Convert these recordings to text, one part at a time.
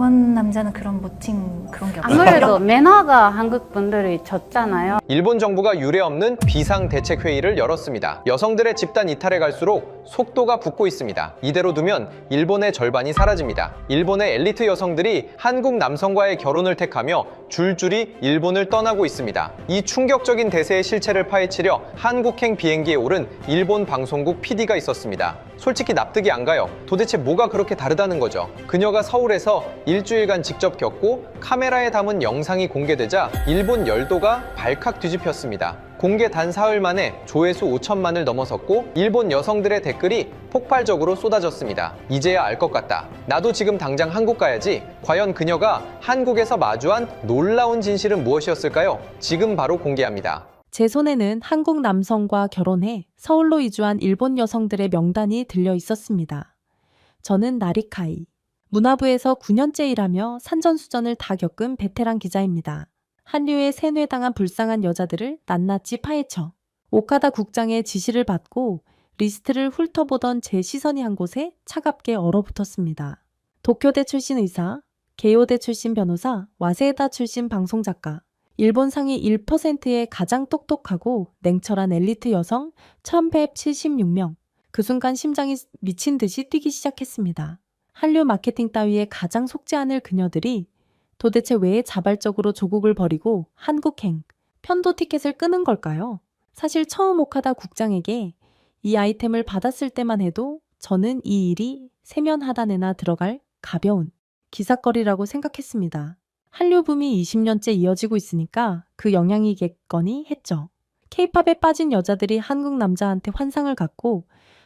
일본 남자는 그런 모팅 그런 게 없어요. 아무래도 매너가 한국 분들이 졌잖아요. 일본 정부가 유례없는 비상대책회의를 열었습니다. 여성들의 집단 이탈에 갈수록 속도가 붙고 있습니다. 이대로 두면 일본의 절반이 사라집니다. 일본의 엘리트 여성들이 한국 남성과의 결혼을 택하며 줄줄이 일본을 떠나고 있습니다. 이 충격적인 대세의 실체를 파헤치려 한국행 비행기에 오른 일본 방송국 PD가 있었습니다. 솔직히 납득이 안 가요. 도대체 뭐가 그렇게 다르다는 거죠. 그녀가 서울에서 일주일간 직접 겪고 카메라에 담은 영상이 공개되자 일본 열도가 발칵 뒤집혔습니다. 공개 단 사흘 만에 조회수 5천만을 넘어섰고 일본 여성들의 댓글이 폭발적으로 쏟아졌습니다. 이제야 알 것 같다. 나도 지금 당장 한국 가야지. 과연 그녀가 한국에서 마주한 놀라운 진실은 무엇이었을까요? 지금 바로 공개합니다. 제 손에는 한국 남성과 결혼해 서울로 이주한 일본 여성들의 명단이 들려 있었습니다. 저는 나리카이. 문화부에서 9년째 일하며 산전수전을 다 겪은 베테랑 기자입니다. 한류에 세뇌당한 불쌍한 여자들을 낱낱이 파헤쳐 오카다 국장의 지시를 받고 리스트를 훑어보던 제 시선이 한 곳에 차갑게 얼어붙었습니다. 도쿄대 출신 의사, 게이오대 출신 변호사, 와세다 출신 방송작가, 일본 상위 1%의 가장 똑똑하고 냉철한 엘리트 여성 1176명. 그 순간 심장이 미친 듯이 뛰기 시작했습니다. 한류 마케팅 따위에 가장 속지 않을 그녀들이 도대체 왜 자발적으로 조국을 버리고 한국행, 편도 티켓을 끄는 걸까요? 사실 처음 오카다 국장에게 이 아이템을 받았을 때만 해도 저는 이 일이 세면 하단에나 들어갈 가벼운 기삿거리라고 생각했습니다. 한류 붐이 20년째 이어지고 있으니까 그 영향이겠거니 했죠. 케이팝에 빠진 여자들이 한국 남자한테 환상을 갖고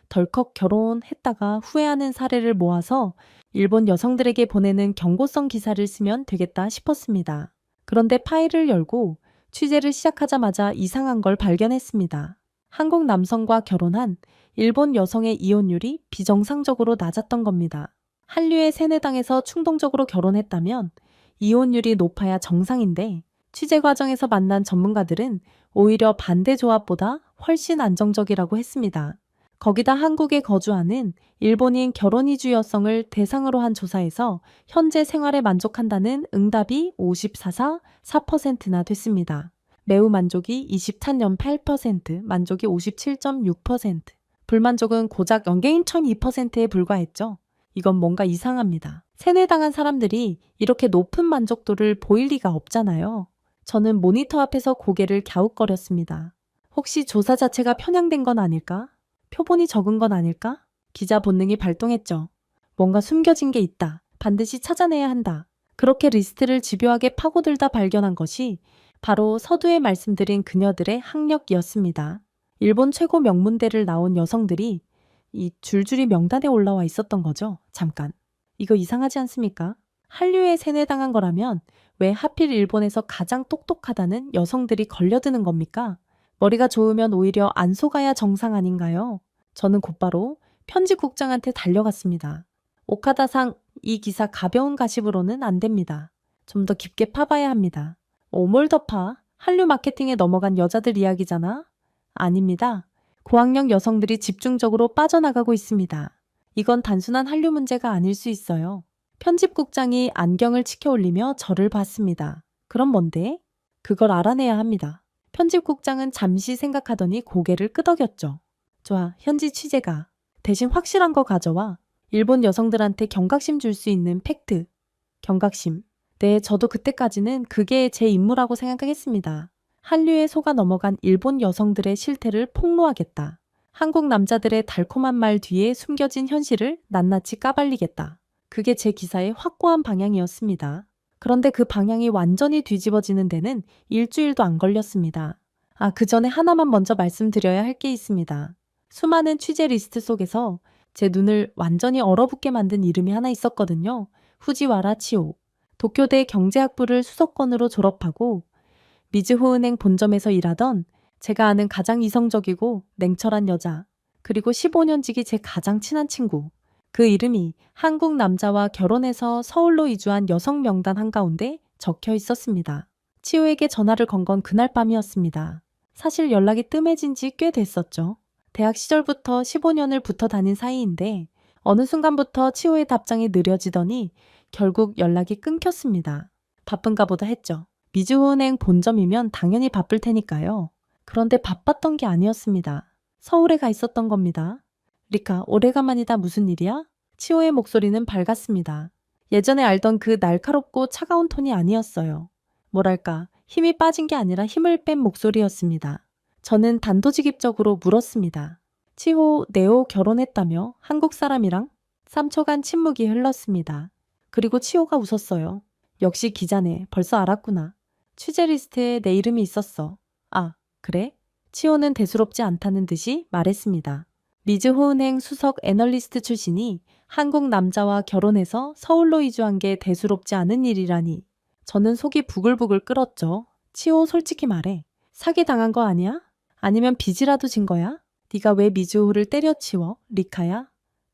덜컥 결혼했다가 후회하는 사례를 모아서 일본 여성들에게 보내는 경고성 기사를 쓰면 되겠다 싶었습니다. 그런데 파일을 열고 취재를 시작하자마자 이상한 걸 발견했습니다. 한국 남성과 결혼한 일본 여성의 이혼율이 비정상적으로 낮았던 겁니다. 한류에 세뇌당해서 충동적으로 결혼했다면 이혼율이 높아야 정상인데 취재 과정에서 만난 전문가들은 오히려 반대 조합보다 훨씬 안정적이라고 했습니다. 거기다 한국에 거주하는 일본인 결혼 이주 여성을 대상으로 한 조사에서 현재 생활에 만족한다는 응답이 54.4%나 됐습니다. 매우 만족이 23.8%, 만족이 57.6%, 불만족은 고작 0.2%에 불과했죠. 이건 뭔가 이상합니다. 세뇌당한 사람들이 이렇게 높은 만족도를 보일 리가 없잖아요. 저는 모니터 앞에서 고개를 갸웃거렸습니다. 혹시 조사 자체가 편향된 건 아닐까? 표본이 적은 건 아닐까? 기자 본능이 발동했죠. 뭔가 숨겨진 게 있다. 반드시 찾아내야 한다. 그렇게 리스트를 집요하게 파고들다 발견한 것이 바로 서두에 말씀드린 그녀들의 학력이었습니다. 일본 최고 명문대를 나온 여성들이 이 줄줄이 명단에 올라와 있었던 거죠. 잠깐. 이거 이상하지 않습니까? 한류에 세뇌당한 거라면 왜 하필 일본에서 가장 똑똑하다는 여성들이 걸려드는 겁니까? 머리가 좋으면 오히려 안 속아야 정상 아닌가요? 저는 곧바로 편집국장한테 달려갔습니다. 오카다상, 이 기사 가벼운 가십으로는 안 됩니다. 좀 더 깊게 파봐야 합니다. 뭘 더 파? 한류 마케팅에 넘어간 여자들 이야기잖아? 아닙니다. 고학력 여성들이 집중적으로 빠져나가고 있습니다. 이건 단순한 한류 문제가 아닐 수 있어요. 편집국장이 안경을 치켜 올리며 저를 봤습니다. 그럼 뭔데? 그걸 알아내야 합니다. 편집국장은 잠시 생각하더니 고개를 끄덕였죠. 좋아, 현지 취재가. 대신 확실한 거 가져와. 일본 여성들한테 경각심 줄 수 있는 팩트. 경각심. 네, 저도 그때까지는 그게 제 임무라고 생각했습니다. 한류에 속아 넘어간 일본 여성들의 실태를 폭로하겠다. 한국 남자들의 달콤한 말 뒤에 숨겨진 현실을 낱낱이 까발리겠다. 그게 제 기사의 확고한 방향이었습니다. 그런데 그 방향이 완전히 뒤집어지는 데는 일주일도 안 걸렸습니다. 그 전에 하나만 먼저 말씀드려야 할 게 있습니다. 수많은 취재 리스트 속에서 제 눈을 완전히 얼어붙게 만든 이름이 하나 있었거든요. 후지와라 치오. 도쿄대 경제학부를 수석권으로 졸업하고 미즈호은행 본점에서 일하던 제가 아는 가장 이성적이고 냉철한 여자, 그리고 15년 지기 제 가장 친한 친구. 그 이름이 한국 남자와 결혼해서 서울로 이주한 여성 명단 한가운데 적혀 있었습니다. 치호에게 전화를 건 건 그날 밤이었습니다. 사실 연락이 뜸해진 지 꽤 됐었죠. 대학 시절부터 15년을 붙어 다닌 사이인데 어느 순간부터 치호의 답장이 느려지더니 결국 연락이 끊겼습니다. 바쁜가 보다 했죠. 미주은행 본점이면 당연히 바쁠 테니까요. 그런데 바빴던 게 아니었습니다. 서울에 가 있었던 겁니다. 리카, 오래간만이다. 무슨 일이야? 치호의 목소리는 밝았습니다. 예전에 알던 그 날카롭고 차가운 톤이 아니었어요. 뭐랄까, 힘이 빠진 게 아니라 힘을 뺀 목소리였습니다. 저는 단도직입적으로 물었습니다. 치호, 네오 결혼했다며? 한국 사람이랑? 3초간 침묵이 흘렀습니다. 그리고 치호가 웃었어요. 역시 기자네. 벌써 알았구나. 취재 리스트에 내 이름이 있었어. 아, 그래? 치호는 대수롭지 않다는 듯이 말했습니다. 미즈호은행 수석 애널리스트 출신이 한국 남자와 결혼해서 서울로 이주한 게 대수롭지 않은 일이라니. 저는 속이 부글부글 끓었죠. 치호, 솔직히 말해. 사기당한 거 아니야? 아니면 빚이라도 진 거야? 네가 왜 미즈호를 때려치워? 리카야?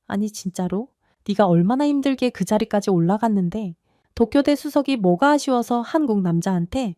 아니 진짜로? 네가 얼마나 힘들게 그 자리까지 올라갔는데 도쿄대 수석이 뭐가 아쉬워서 한국 남자한테?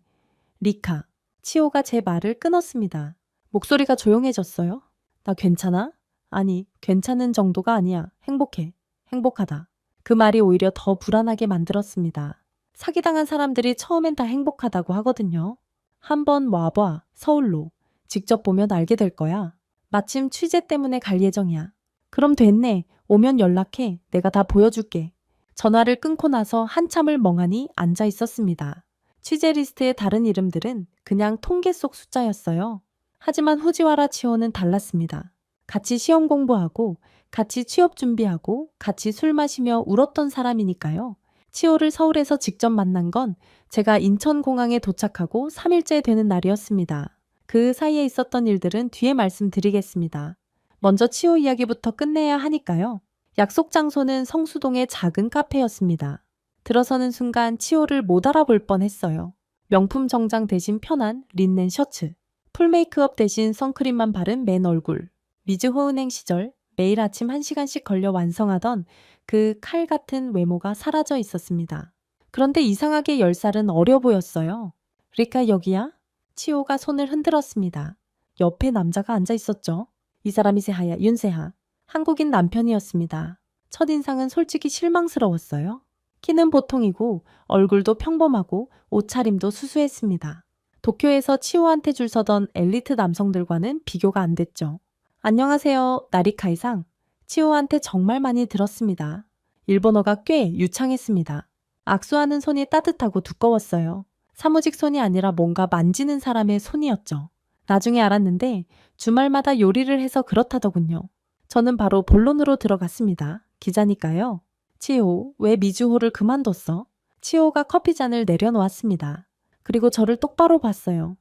리카. 치호가 제 말을 끊었습니다. 목소리가 조용해졌어요. 나 괜찮아? 아니, 괜찮은 정도가 아니야. 행복해. 행복하다. 그 말이 오히려 더 불안하게 만들었습니다. 사기당한 사람들이 처음엔 다 행복하다고 하거든요. 한번 와봐. 서울로. 직접 보면 알게 될 거야. 마침 취재 때문에 갈 예정이야. 그럼 됐네. 오면 연락해. 내가 다 보여줄게. 전화를 끊고 나서 한참을 멍하니 앉아 있었습니다. 취재 리스트의 다른 이름들은 그냥 통계 속 숫자였어요. 하지만 후지와라 치호는 달랐습니다. 같이 시험 공부하고 같이 취업 준비하고 같이 술 마시며 울었던 사람이니까요. 치호를 서울에서 직접 만난 건 제가 인천공항에 도착하고 3일째 되는 날이었습니다. 그 사이에 있었던 일들은 뒤에 말씀드리겠습니다. 먼저 치호 이야기부터 끝내야 하니까요. 약속 장소는 성수동의 작은 카페였습니다. 들어서는 순간 치호를 못 알아볼 뻔했어요. 명품 정장 대신 편한 린넨 셔츠, 풀 메이크업 대신 선크림만 바른 맨 얼굴. 미즈호은행 시절 매일 아침 1시간씩 걸려 완성하던 그 칼 같은 외모가 사라져 있었습니다. 그런데 이상하게 10살은 어려 보였어요. 리카 여기야? 치호가 손을 흔들었습니다. 옆에 남자가 앉아 있었죠. 이 사람이 세하야, 윤세하. 한국인 남편이었습니다. 첫인상은 솔직히 실망스러웠어요. 키는 보통이고 얼굴도 평범하고 옷차림도 수수했습니다. 도쿄에서 치호한테 줄 서던 엘리트 남성들과는 비교가 안 됐죠. 안녕하세요, 나리카이상. 치호한테 정말 많이 들었습니다. 일본어가 꽤 유창했습니다. 악수하는 손이 따뜻하고 두꺼웠어요. 사무직 손이 아니라 뭔가 만지는 사람의 손이었죠. 나중에 알았는데 주말마다 요리를 해서 그렇다더군요. 저는 바로 본론으로 들어갔습니다. 기자니까요. 치호, 왜 미주호를 그만뒀어? 치호가 커피잔을 내려놓았습니다. 그리고 저를 똑바로 봤어요.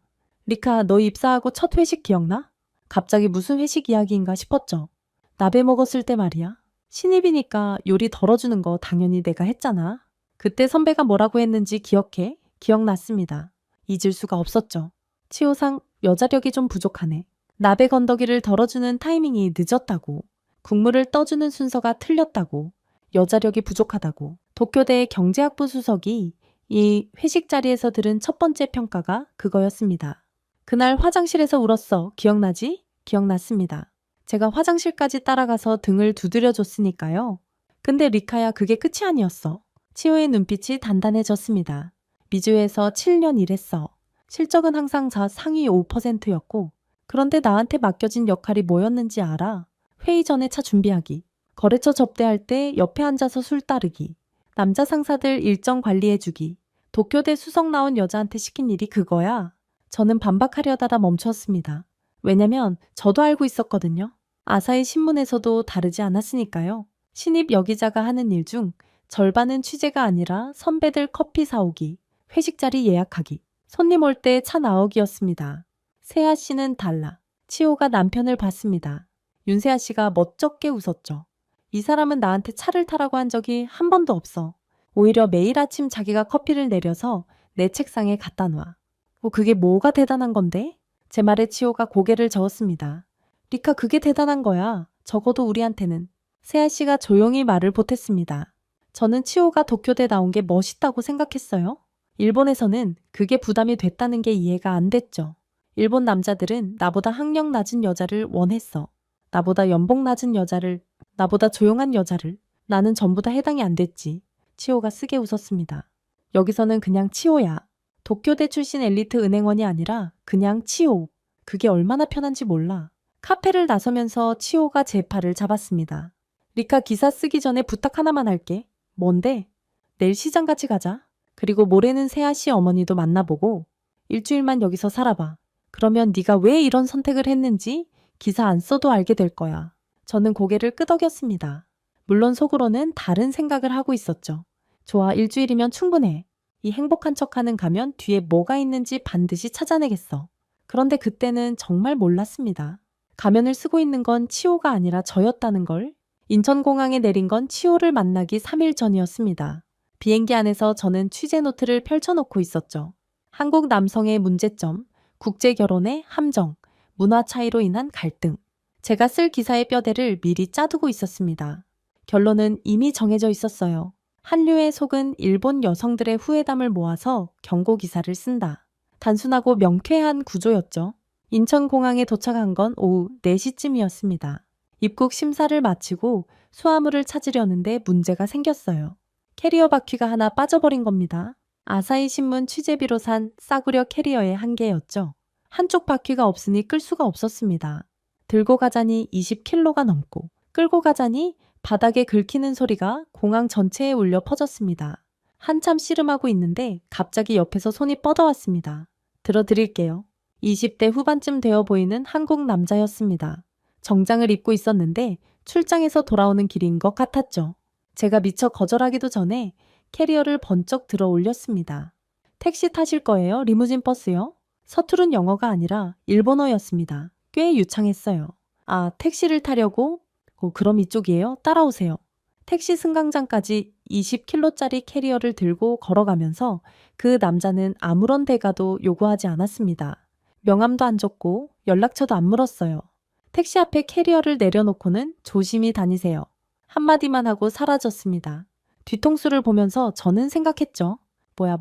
리카, 너 입사하고 첫 회식 기억나? 갑자기 무슨 회식 이야기인가 싶었죠. 나베 먹었을 때 말이야. 신입이니까 요리 덜어주는 거 당연히 내가 했잖아. 그때 선배가 뭐라고 했는지 기억해? 기억났습니다. 잊을 수가 없었죠. 치호상, 여자력이 좀 부족하네. 나베 건더기를 덜어주는 타이밍이 늦었다고. 국물을 떠주는 순서가 틀렸다고. 여자력이 부족하다고. 도쿄대 경제학부 수석이 이 회식 자리에서 들은 첫 번째 평가가 그거였습니다. 그날 화장실에서 울었어. 기억나지? 기억났습니다. 제가 화장실까지 따라가서 등을 두드려줬으니까요. 근데 리카야, 그게 끝이 아니었어. 치호의 눈빛이 단단해졌습니다. 미주에서 7년 일했어. 실적은 항상 상위 5%였고 그런데 나한테 맡겨진 역할이 뭐였는지 알아? 회의 전에 차 준비하기. 거래처 접대할 때 옆에 앉아서 술 따르기. 남자 상사들 일정 관리해주기. 도쿄대 수석 나온 여자한테 시킨 일이 그거야. 저는 반박하려다가 멈췄습니다. 왜냐면 저도 알고 있었거든요. 아사히 신문에서도 다르지 않았으니까요. 신입 여기자가 하는 일 중 절반은 취재가 아니라 선배들 커피 사오기, 회식 자리 예약하기, 손님 올 때 차 나오기였습니다. 세아 씨는 달라. 치호가 남편을 봤습니다. 윤세아 씨가 멋쩍게 웃었죠. 이 사람은 나한테 차를 타라고 한 적이 한 번도 없어. 오히려 매일 아침 자기가 커피를 내려서 내 책상에 갖다 놔. 그게 뭐가 대단한 건데? 제 말에 치호가 고개를 저었습니다. 리카, 그게 대단한 거야. 적어도 우리한테는. 세아 씨가 조용히 말을 보탰습니다. 저는 치호가 도쿄대 나온 게 멋있다고 생각했어요. 일본에서는 그게 부담이 됐다는 게 이해가 안 됐죠. 일본 남자들은 나보다 학력 낮은 여자를 원했어. 나보다 연봉 낮은 여자를, 나보다 조용한 여자를. 나는 전부 다 해당이 안 됐지. 치호가 쓰게 웃었습니다. 여기서는 그냥 치호야. 도쿄대 출신 엘리트 은행원이 아니라 그냥 치호. 그게 얼마나 편한지 몰라. 카페를 나서면서 치호가 제 팔을 잡았습니다. 리카 기사 쓰기 전에 부탁 하나만 할게. 뭔데? 내일 시장 같이 가자. 그리고 모레는 세아 씨 어머니도 만나보고 일주일만 여기서 살아봐. 그러면 네가 왜 이런 선택을 했는지 기사 안 써도 알게 될 거야. 저는 고개를 끄덕였습니다. 물론 속으로는 다른 생각을 하고 있었죠. 좋아, 일주일이면 충분해. 이 행복한 척하는 가면 뒤에 뭐가 있는지 반드시 찾아내겠어. 그런데 그때는 정말 몰랐습니다. 가면을 쓰고 있는 건 치호가 아니라 저였다는 걸. 인천공항에 내린 건 치호를 만나기 3일 전이었습니다. 비행기 안에서 저는 취재 노트를 펼쳐놓고 있었죠. 한국 남성의 문제점, 국제 결혼의 함정, 문화 차이로 인한 갈등. 제가 쓸 기사의 뼈대를 미리 짜두고 있었습니다. 결론은 이미 정해져 있었어요. 한류에 속은 일본 여성들의 후회담을 모아서 경고 기사를 쓴다. 단순하고 명쾌한 구조였죠. 인천공항에 도착한 건 오후 4시쯤이었습니다. 입국 심사를 마치고 수화물을 찾으려는데 문제가 생겼어요. 캐리어 바퀴가 하나 빠져버린 겁니다. 아사히 신문 취재비로 산 싸구려 캐리어의 한계였죠. 한쪽 바퀴가 없으니 끌 수가 없었습니다. 들고 가자니 20kg가 넘고 끌고 가자니 바닥에 긁히는 소리가 공항 전체에 울려 퍼졌습니다. 한참 씨름하고 있는데 갑자기 옆에서 손이 뻗어왔습니다. 들어드릴게요. 20대 후반쯤 되어 보이는 한국 남자였습니다. 정장을 입고 있었는데 출장에서 돌아오는 길인 것 같았죠. 제가 미처 거절하기도 전에 캐리어를 번쩍 들어 올렸습니다. 택시 타실 거예요? 리무진 버스요? 서투른 영어가 아니라 일본어였습니다. 꽤 유창했어요. 아, 택시를 타려고? 그럼 이쪽이에요? 따라오세요. 택시 승강장까지 20kg짜리 캐리어를 들고 걸어가면서 그 남자는 아무런 대가도 요구하지 않았습니다. 명함도 안 줬고 연락처도 안 물었어요. 택시 앞에 캐리어를 내려놓고는 조심히 다니세요. 한마디만 하고 사라졌습니다. 뒤통수를 보면서 저는 생각했죠.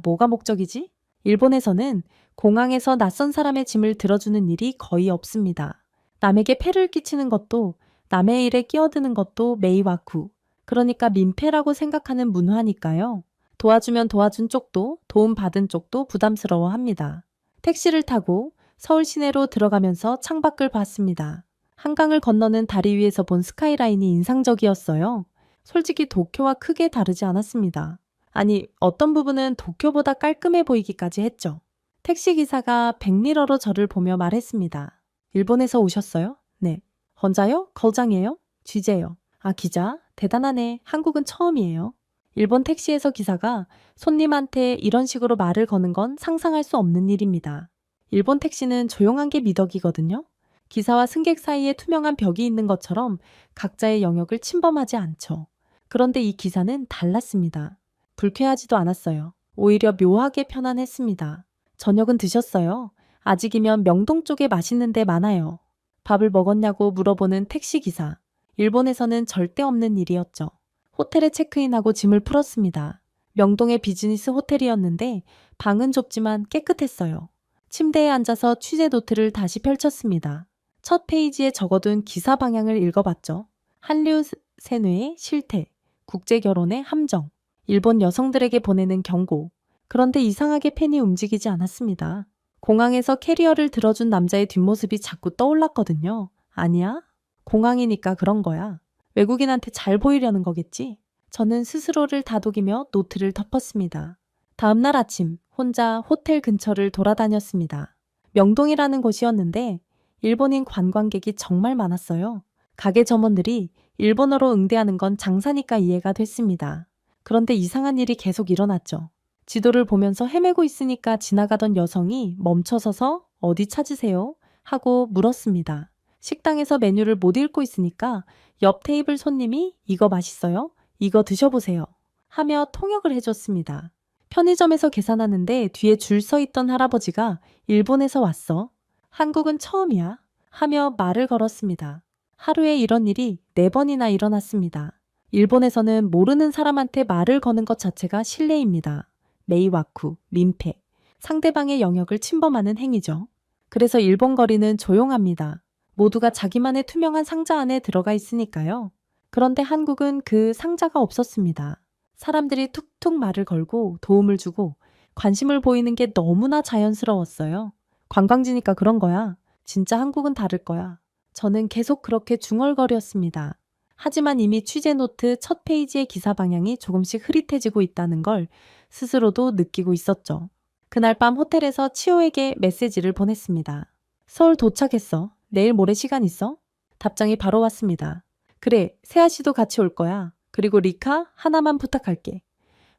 뭐가 목적이지? 일본에서는 공항에서 낯선 사람의 짐을 들어주는 일이 거의 없습니다. 남에게 폐를 끼치는 것도 남의 일에 끼어드는 것도 메이와쿠. 그러니까 민폐라고 생각하는 문화니까요. 도와주면 도와준 쪽도 도움받은 쪽도 부담스러워합니다. 택시를 타고 서울 시내로 들어가면서 창밖을 봤습니다. 한강을 건너는 다리 위에서 본 스카이라인이 인상적이었어요. 솔직히 도쿄와 크게 다르지 않았습니다. 아니, 어떤 부분은 도쿄보다 깔끔해 보이기까지 했죠. 택시기사가 백미러로 저를 보며 말했습니다. 일본에서 오셨어요? 네. 혼자요? 걸장이에요? 취재요. 아, 기자? 대단하네. 한국은 처음이에요. 일본 택시에서 기사가 손님한테 이런 식으로 말을 거는 건 상상할 수 없는 일입니다. 일본 택시는 조용한 게 미덕이거든요. 기사와 승객 사이에 투명한 벽이 있는 것처럼 각자의 영역을 침범하지 않죠. 그런데 이 기사는 달랐습니다. 불쾌하지도 않았어요. 오히려 묘하게 편안했습니다. 저녁은 드셨어요? 아직이면 명동 쪽에 맛있는 데 많아요. 밥을 먹었냐고 물어보는 택시기사. 일본에서는 절대 없는 일이었죠. 호텔에 체크인하고 짐을 풀었습니다. 명동의 비즈니스 호텔이었는데 방은 좁지만 깨끗했어요. 침대에 앉아서 취재 노트를 다시 펼쳤습니다. 첫 페이지에 적어둔 기사 방향을 읽어봤죠. 한류 세뇌의 실태, 국제결혼의 함정, 일본 여성들에게 보내는 경고. 그런데 이상하게 펜이 움직이지 않았습니다. 공항에서 캐리어를 들어준 남자의 뒷모습이 자꾸 떠올랐거든요. 아니야? 공항이니까 그런 거야. 외국인한테 잘 보이려는 거겠지? 저는 스스로를 다독이며 노트를 덮었습니다. 다음날 아침 혼자 호텔 근처를 돌아다녔습니다. 명동이라는 곳이었는데 일본인 관광객이 정말 많았어요. 가게 점원들이 일본어로 응대하는 건 장사니까 이해가 됐습니다. 그런데 이상한 일이 계속 일어났죠. 지도를 보면서 헤매고 있으니까 지나가던 여성이 멈춰서서 어디 찾으세요? 하고 물었습니다. 식당에서 메뉴를 못 읽고 있으니까 옆 테이블 손님이 이거 맛있어요? 이거 드셔보세요. 하며 통역을 해줬습니다. 편의점에서 계산하는데 뒤에 줄 서 있던 할아버지가 일본에서 왔어. 한국은 처음이야. 하며 말을 걸었습니다. 하루에 이런 일이 4번이나 일어났습니다. 일본에서는 모르는 사람한테 말을 거는 것 자체가 실례입니다. 메이와쿠, 민폐, 상대방의 영역을 침범하는 행위죠. 그래서 일본 거리는 조용합니다. 모두가 자기만의 투명한 상자 안에 들어가 있으니까요. 그런데 한국은 그 상자가 없었습니다. 사람들이 툭툭 말을 걸고 도움을 주고 관심을 보이는 게 너무나 자연스러웠어요. 관광지니까 그런 거야. 진짜 한국은 다를 거야. 저는 계속 그렇게 중얼거렸습니다. 하지만 이미 취재 노트 첫 페이지의 기사 방향이 조금씩 흐릿해지고 있다는 걸 스스로도 느끼고 있었죠. 그날 밤 호텔에서 치호에게 메시지를 보냈습니다. 서울 도착했어. 내일 모레 시간 있어? 답장이 바로 왔습니다. 그래, 세아 씨도 같이 올 거야. 그리고 리카, 하나만 부탁할게.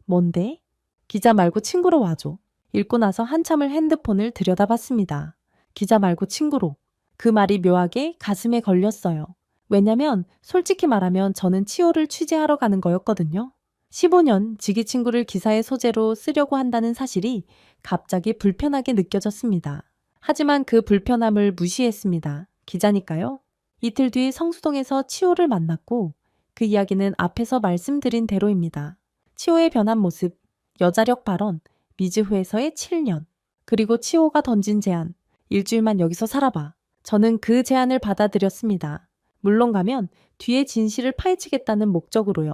뭔데? 기자 말고 친구로 와줘. 읽고 나서 한참을 핸드폰을 들여다봤습니다. 기자 말고 친구로. 그 말이 묘하게 가슴에 걸렸어요. 왜냐면 솔직히 말하면 저는 치호를 취재하러 가는 거였거든요. 15년 지기 친구를 기사의 소재로 쓰려고 한다는 사실이 갑자기 불편하게 느껴졌습니다. 하지만 그 불편함을 무시했습니다. 기자니까요. 이틀 뒤 성수동에서 치호를 만났고 그 이야기는 앞에서 말씀드린 대로입니다. 치호의 변한 모습, 여자력 발언, 미즈후에서의 7년, 그리고 치호가 던진 제안, 일주일만 여기서 살아봐. 저는 그 제안을 받아들였습니다. 물론 가면 뒤에 진실을 파헤치겠다는 목적으로요.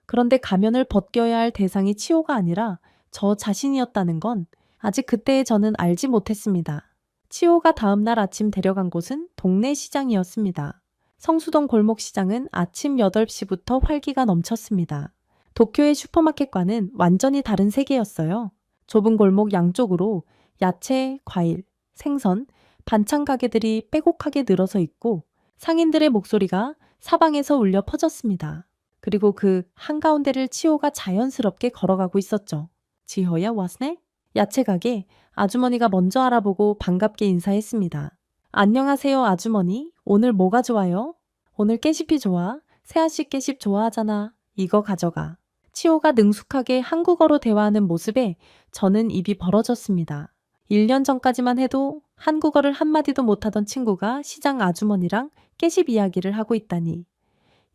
그런데 가면을 벗겨야 할 대상이 치호가 아니라 저 자신이었다는 건 아직 그때의 저는 알지 못했습니다. 치호가 다음날 아침 데려간 곳은 동네 시장이었습니다. 성수동 골목시장은 아침 8시부터 활기가 넘쳤습니다. 도쿄의 슈퍼마켓과는 완전히 다른 세계였어요. 좁은 골목 양쪽으로 야채, 과일, 생선, 반찬 가게들이 빼곡하게 늘어서 있고 상인들의 목소리가 사방에서 울려 퍼졌습니다. 그리고 그 한가운데를 치호가 자연스럽게 걸어가고 있었죠. 지호야 왔네? 야채 가게 아주머니가 먼저 알아보고 반갑게 인사했습니다. 안녕하세요 아주머니. 오늘 뭐가 좋아요? 오늘 깨씹이 좋아. 세아씨 깨씹 좋아하잖아. 이거 가져가. 치호가 능숙하게 한국어로 대화하는 모습에 저는 입이 벌어졌습니다. 1년 전까지만 해도 한국어를 한마디도 못하던 친구가 시장 아주머니랑 깨씹 이야기를 하고 있다니.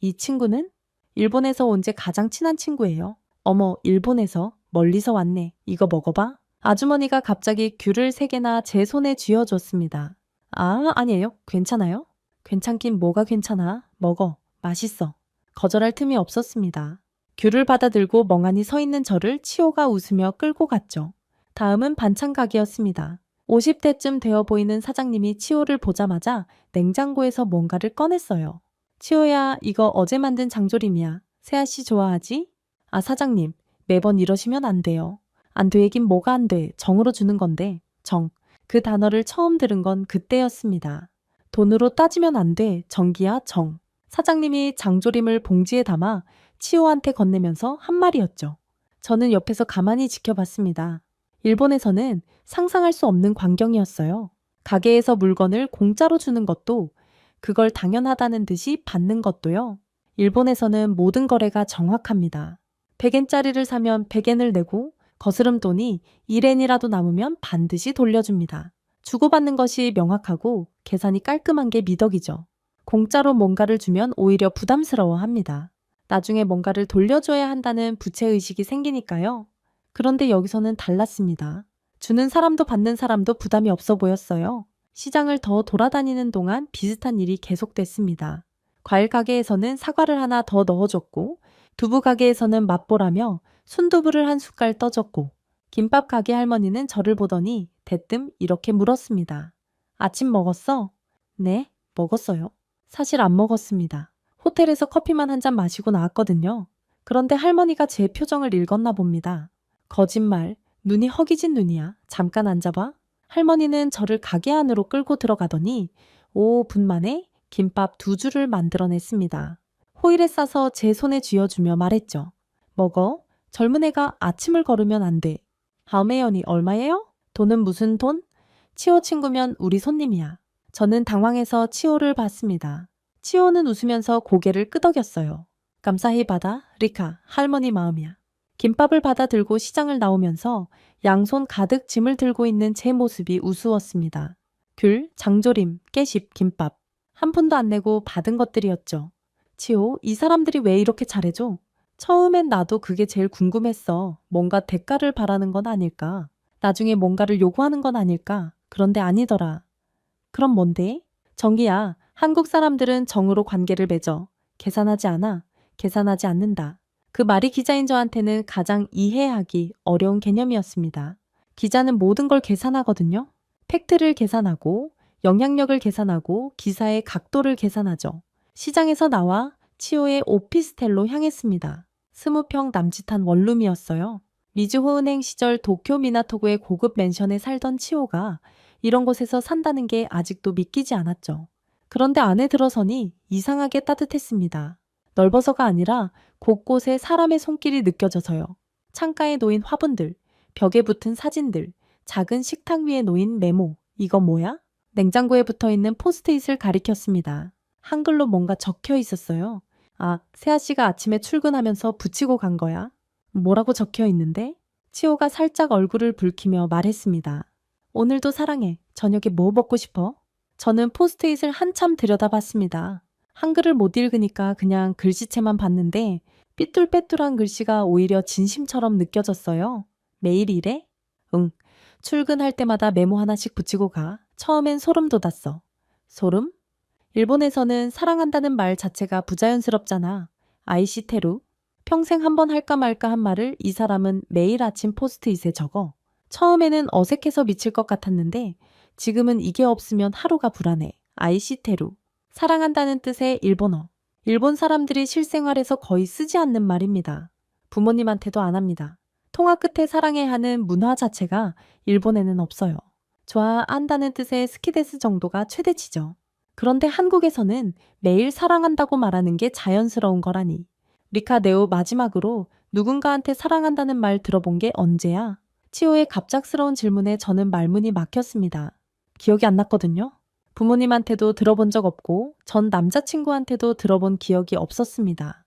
이 친구는 일본에서 온 제 가장 친한 친구예요. 어머, 일본에서? 멀리서 왔네. 이거 먹어봐. 아주머니가 갑자기 귤을 3개나 제 손에 쥐어줬습니다. 아, 아니에요. 괜찮아요? 괜찮긴 뭐가 괜찮아. 먹어. 맛있어. 거절할 틈이 없었습니다. 귤을 받아들고 멍하니 서 있는 저를 치호가 웃으며 끌고 갔죠. 다음은 반찬 가게였습니다. 50대쯤 되어 보이는 사장님이 치호를 보자마자 냉장고에서 뭔가를 꺼냈어요. 치호야, 이거 어제 만든 장조림이야. 세아씨 좋아하지? 아, 사장님, 매번 이러시면 안 돼요. 안 되긴 뭐가 안 돼. 정으로 주는 건데. 정. 그 단어를 처음 들은 건 그때였습니다. 돈으로 따지면 안 돼. 정기야, 정. 사장님이 장조림을 봉지에 담아 치호한테 건네면서 한 말이었죠. 저는 옆에서 가만히 지켜봤습니다. 일본에서는 상상할 수 없는 광경이었어요. 가게에서 물건을 공짜로 주는 것도, 그걸 당연하다는 듯이 받는 것도요. 일본에서는 모든 거래가 정확합니다. 100엔짜리를 사면 100엔을 내고 거스름 돈이 1엔이라도 남으면 반드시 돌려줍니다. 주고받는 것이 명확하고 계산이 깔끔한 게 미덕이죠. 공짜로 뭔가를 주면 오히려 부담스러워합니다. 나중에 뭔가를 돌려줘야 한다는 부채의식이 생기니까요. 그런데 여기서는 달랐습니다. 주는 사람도 받는 사람도 부담이 없어 보였어요. 시장을 더 돌아다니는 동안 비슷한 일이 계속됐습니다. 과일 가게에서는 사과를 하나 더 넣어줬고, 두부 가게에서는 맛보라며 순두부를 한 숟갈 떠줬고, 김밥 가게 할머니는 저를 보더니 대뜸 이렇게 물었습니다. 아침 먹었어? 네, 먹었어요. 사실 안 먹었습니다. 호텔에서 커피만 한 잔 마시고 나왔거든요. 그런데 할머니가 제 표정을 읽었나 봅니다. 거짓말, 눈이 허기진 눈이야. 잠깐 앉아봐. 할머니는 저를 가게 안으로 끌고 들어가더니 5분 만에 김밥 2줄을 만들어냈습니다. 호일에 싸서 제 손에 쥐어주며 말했죠. 먹어. 젊은 애가 아침을 걸으면 안 돼. 하메연이 얼마예요? 돈은 무슨 돈? 치호 친구면 우리 손님이야. 저는 당황해서 치호를 봤습니다. 치호는 웃으면서 고개를 끄덕였어요. 감사히 받아, 리카. 할머니 마음이야. 김밥을 받아 들고 시장을 나오면서 양손 가득 짐을 들고 있는 제 모습이 우스웠습니다. 귤, 장조림, 깨씹, 김밥. 한 푼도 안 내고 받은 것들이었죠. 치호, 이 사람들이 왜 이렇게 잘해줘? 처음엔 나도 그게 제일 궁금했어. 뭔가 대가를 바라는 건 아닐까? 나중에 뭔가를 요구하는 건 아닐까? 그런데 아니더라. 그럼 뭔데? 정기야, 한국 사람들은 정으로 관계를 맺어. 계산하지 않아. 계산하지 않는다. 그 말이 기자인 저한테는 가장 이해하기 어려운 개념이었습니다. 기자는 모든 걸 계산하거든요. 팩트를 계산하고 영향력을 계산하고 기사의 각도를 계산하죠. 시장에서 나와 치오의 오피스텔로 향했습니다. 20평 남짓한 원룸이었어요. 미즈호 은행 시절 도쿄 미나토구의 고급 맨션에 살던 치오가 이런 곳에서 산다는 게 아직도 믿기지 않았죠. 그런데 안에 들어서니 이상하게 따뜻했습니다. 넓어서가 아니라 곳곳에 사람의 손길이 느껴져서요. 창가에 놓인 화분들, 벽에 붙은 사진들, 작은 식탁 위에 놓인 메모. 이건 뭐야? 냉장고에 붙어 있는 포스트잇을 가리켰습니다. 한글로 뭔가 적혀 있었어요. 아, 세아 씨가 아침에 출근하면서 붙이고 간 거야? 뭐라고 적혀 있는데? 치오가 살짝 얼굴을 붉히며 말했습니다. 오늘도 사랑해. 저녁에 뭐 먹고 싶어? 저는 포스트잇을 한참 들여다봤습니다. 한글을 못 읽으니까 그냥 글씨체만 봤는데 삐뚤빼뚤한 글씨가 오히려 진심처럼 느껴졌어요. 매일 이래? 응. 출근할 때마다 메모 하나씩 붙이고 가. 처음엔 소름 돋았어. 소름? 일본에서는 사랑한다는 말 자체가 부자연스럽잖아. 아이시테루. 평생 한 번 할까 말까 한 말을 이 사람은 매일 아침 포스트잇에 적어. 처음에는 어색해서 미칠 것 같았는데 지금은 이게 없으면 하루가 불안해. 아이시테루. 사랑한다는 뜻의 일본어. 일본 사람들이 실생활에서 거의 쓰지 않는 말입니다. 부모님한테도 안 합니다. 통화 끝에 사랑해 하는 문화 자체가 일본에는 없어요. 좋아한다는 뜻의 스키데스 정도가 최대치죠. 그런데 한국에서는 매일 사랑한다고 말하는 게 자연스러운 거라니. 리카네오 마지막으로 누군가한테 사랑한다는 말 들어본 게 언제야? 치오의 갑작스러운 질문에 저는 말문이 막혔습니다. 기억이 안 났거든요. 부모님한테도 들어본 적 없고 전 남자친구한테도 들어본 기억이 없었습니다.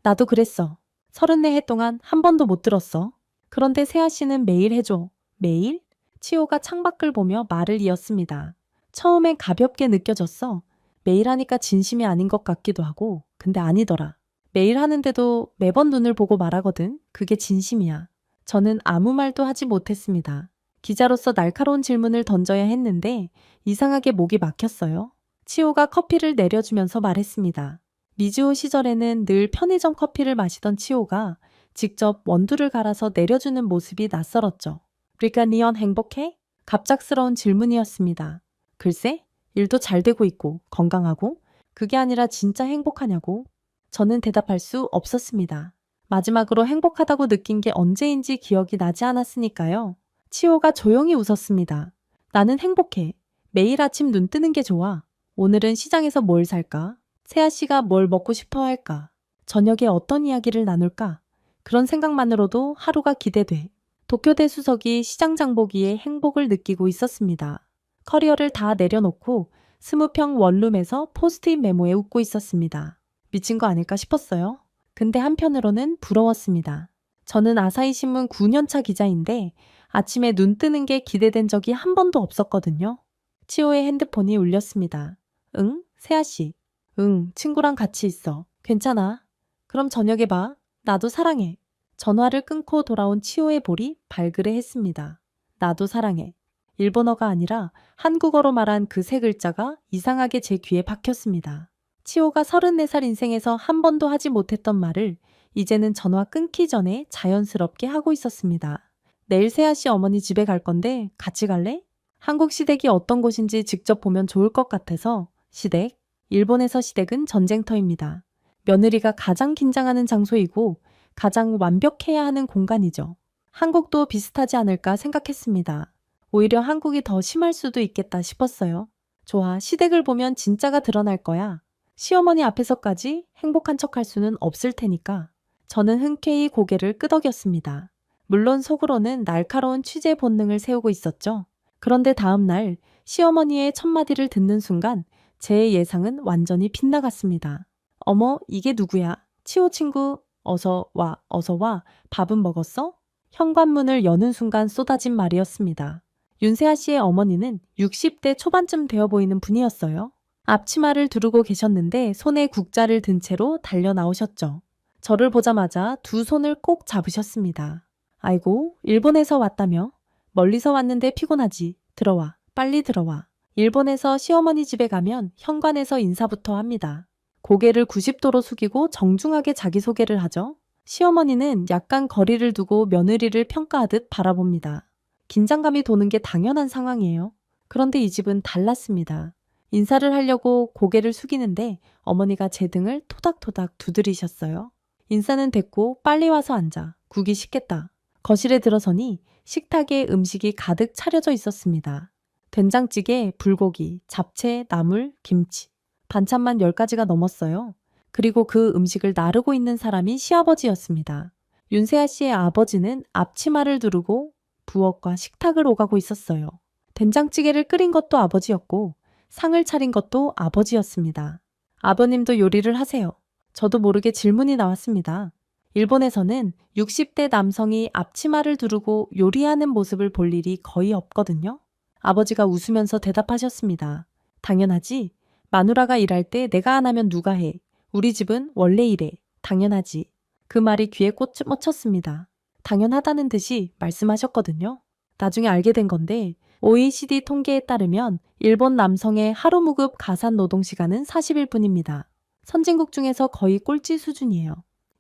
나도 그랬어. 34해 동안 한 번도 못 들었어. 그런데 세아 씨는 매일 해줘. 매일? 치오가 창밖을 보며 말을 이었습니다. 처음엔 가볍게 느껴졌어. 매일 하니까 진심이 아닌 것 같기도 하고 근데 아니더라. 매일 하는데도 매번 눈을 보고 말하거든. 그게 진심이야. 저는 아무 말도 하지 못했습니다. 기자로서 날카로운 질문을 던져야 했는데 이상하게 목이 막혔어요. 치오가 커피를 내려주면서 말했습니다. 미즈호 시절에는 늘 편의점 커피를 마시던 치오가 직접 원두를 갈아서 내려주는 모습이 낯설었죠. 그러니까 니언 행복해? 갑작스러운 질문이었습니다. 글쎄, 일도 잘 되고 있고 건강하고 그게 아니라 진짜 행복하냐고? 저는 대답할 수 없었습니다. 마지막으로 행복하다고 느낀 게 언제인지 기억이 나지 않았으니까요. 치오가 조용히 웃었습니다. 나는 행복해. 매일 아침 눈 뜨는 게 좋아. 오늘은 시장에서 뭘 살까? 세아 씨가 뭘 먹고 싶어 할까? 저녁에 어떤 이야기를 나눌까? 그런 생각만으로도 하루가 기대돼. 도쿄대 수석이 시장 장보기에 행복을 느끼고 있었습니다. 커리어를 다 내려놓고 20평 원룸에서 포스트잇 메모에 웃고 있었습니다. 미친 거 아닐까 싶었어요. 근데 한편으로는 부러웠습니다. 저는 아사히 신문 9년차 기자인데 아침에 눈 뜨는 게 기대된 적이 한 번도 없었거든요. 치오의 핸드폰이 울렸습니다. 응? 세아 씨. 응, 친구랑 같이 있어. 괜찮아. 그럼 저녁에 봐. 나도 사랑해. 전화를 끊고 돌아온 치오의 볼이 발그레했습니다. 나도 사랑해. 일본어가 아니라 한국어로 말한 그 세 글자가 이상하게 제 귀에 박혔습니다. 치오가 34살 인생에서 한 번도 하지 못했던 말을 이제는 전화 끊기 전에 자연스럽게 하고 있었습니다. 내일 세아 씨 어머니 집에 갈 건데 같이 갈래? 한국 시댁이 어떤 곳인지 직접 보면 좋을 것 같아서. 시댁? 일본에서 시댁은 전쟁터입니다. 며느리가 가장 긴장하는 장소이고 가장 완벽해야 하는 공간이죠. 한국도 비슷하지 않을까 생각했습니다. 오히려 한국이 더 심할 수도 있겠다 싶었어요. 좋아, 시댁을 보면 진짜가 드러날 거야. 시어머니 앞에서까지 행복한 척할 수는 없을 테니까. 저는 흔쾌히 고개를 끄덕였습니다. 물론 속으로는 날카로운 취재 본능을 세우고 있었죠. 그런데 다음 날 시어머니의 첫마디를 듣는 순간 제 예상은 완전히 빗나갔습니다. 어머, 이게 누구야? 치오 친구, 어서 와, 어서 와. 밥은 먹었어? 현관문을 여는 순간 쏟아진 말이었습니다. 윤세아 씨의 어머니는 60대 초반쯤 되어 보이는 분이었어요. 앞치마를 두르고 계셨는데 손에 국자를 든 채로 달려 나오셨죠. 저를 보자마자 두 손을 꼭 잡으셨습니다. 아이고, 일본에서 왔다며? 멀리서 왔는데 피곤하지. 들어와, 빨리 들어와. 일본에서 시어머니 집에 가면 현관에서 인사부터 합니다. 고개를 90도로 숙이고 정중하게 자기소개를 하죠. 시어머니는 약간 거리를 두고 며느리를 평가하듯 바라봅니다. 긴장감이 도는 게 당연한 상황이에요. 그런데 이 집은 달랐습니다. 인사를 하려고 고개를 숙이는데 어머니가 제 등을 토닥토닥 두드리셨어요. 인사는 됐고 빨리 와서 앉아. 국이 식겠다. 거실에 들어서니 식탁에 음식이 가득 차려져 있었습니다. 된장찌개, 불고기, 잡채, 나물, 김치. 반찬만 10가지가 넘었어요. 그리고 그 음식을 나르고 있는 사람이 시아버지였습니다. 윤세아 씨의 아버지는 앞치마를 두르고 부엌과 식탁을 오가고 있었어요. 된장찌개를 끓인 것도 아버지였고 상을 차린 것도 아버지였습니다. 아버님도 요리를 하세요. 저도 모르게 질문이 나왔습니다. 일본에서는 60대 남성이 앞치마를 두르고 요리하는 모습을 볼 일이 거의 없거든요. 아버지가 웃으면서 대답하셨습니다. 당연하지. 마누라가 일할 때 내가 안 하면 누가 해. 우리 집은 원래 이래. 당연하지. 그 말이 귀에 꽂혔습니다. 당연하다는 듯이 말씀하셨거든요. 나중에 알게 된 건데 OECD 통계에 따르면 일본 남성의 하루 무급 가산 노동 시간은 40일뿐입니다. 선진국 중에서 거의 꼴찌 수준이에요.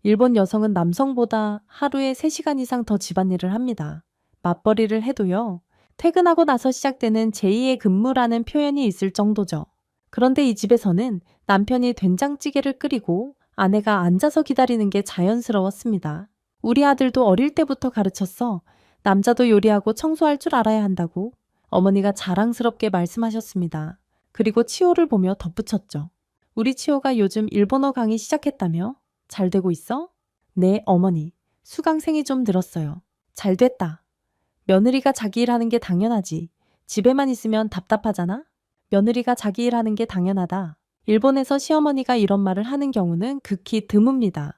일본 여성은 남성보다 하루에 3시간 이상 더 집안일을 합니다. 맞벌이를 해도요. 퇴근하고 나서 시작되는 제2의 근무라는 표현이 있을 정도죠. 그런데 이 집에서는 남편이 된장찌개를 끓이고 아내가 앉아서 기다리는 게 자연스러웠습니다. 우리 아들도 어릴 때부터 가르쳤어. 남자도 요리하고 청소할 줄 알아야 한다고 어머니가 자랑스럽게 말씀하셨습니다. 그리고 치호를 보며 덧붙였죠. 우리 치호가 요즘 일본어 강의 시작했다며? 잘 되고 있어? 네, 어머니. 수강생이 좀 늘었어요. 잘 됐다. 며느리가 자기 일하는 게 당연하지. 집에만 있으면 답답하잖아? 며느리가 자기 일하는 게 당연하다. 일본에서 시어머니가 이런 말을 하는 경우는 극히 드뭅니다.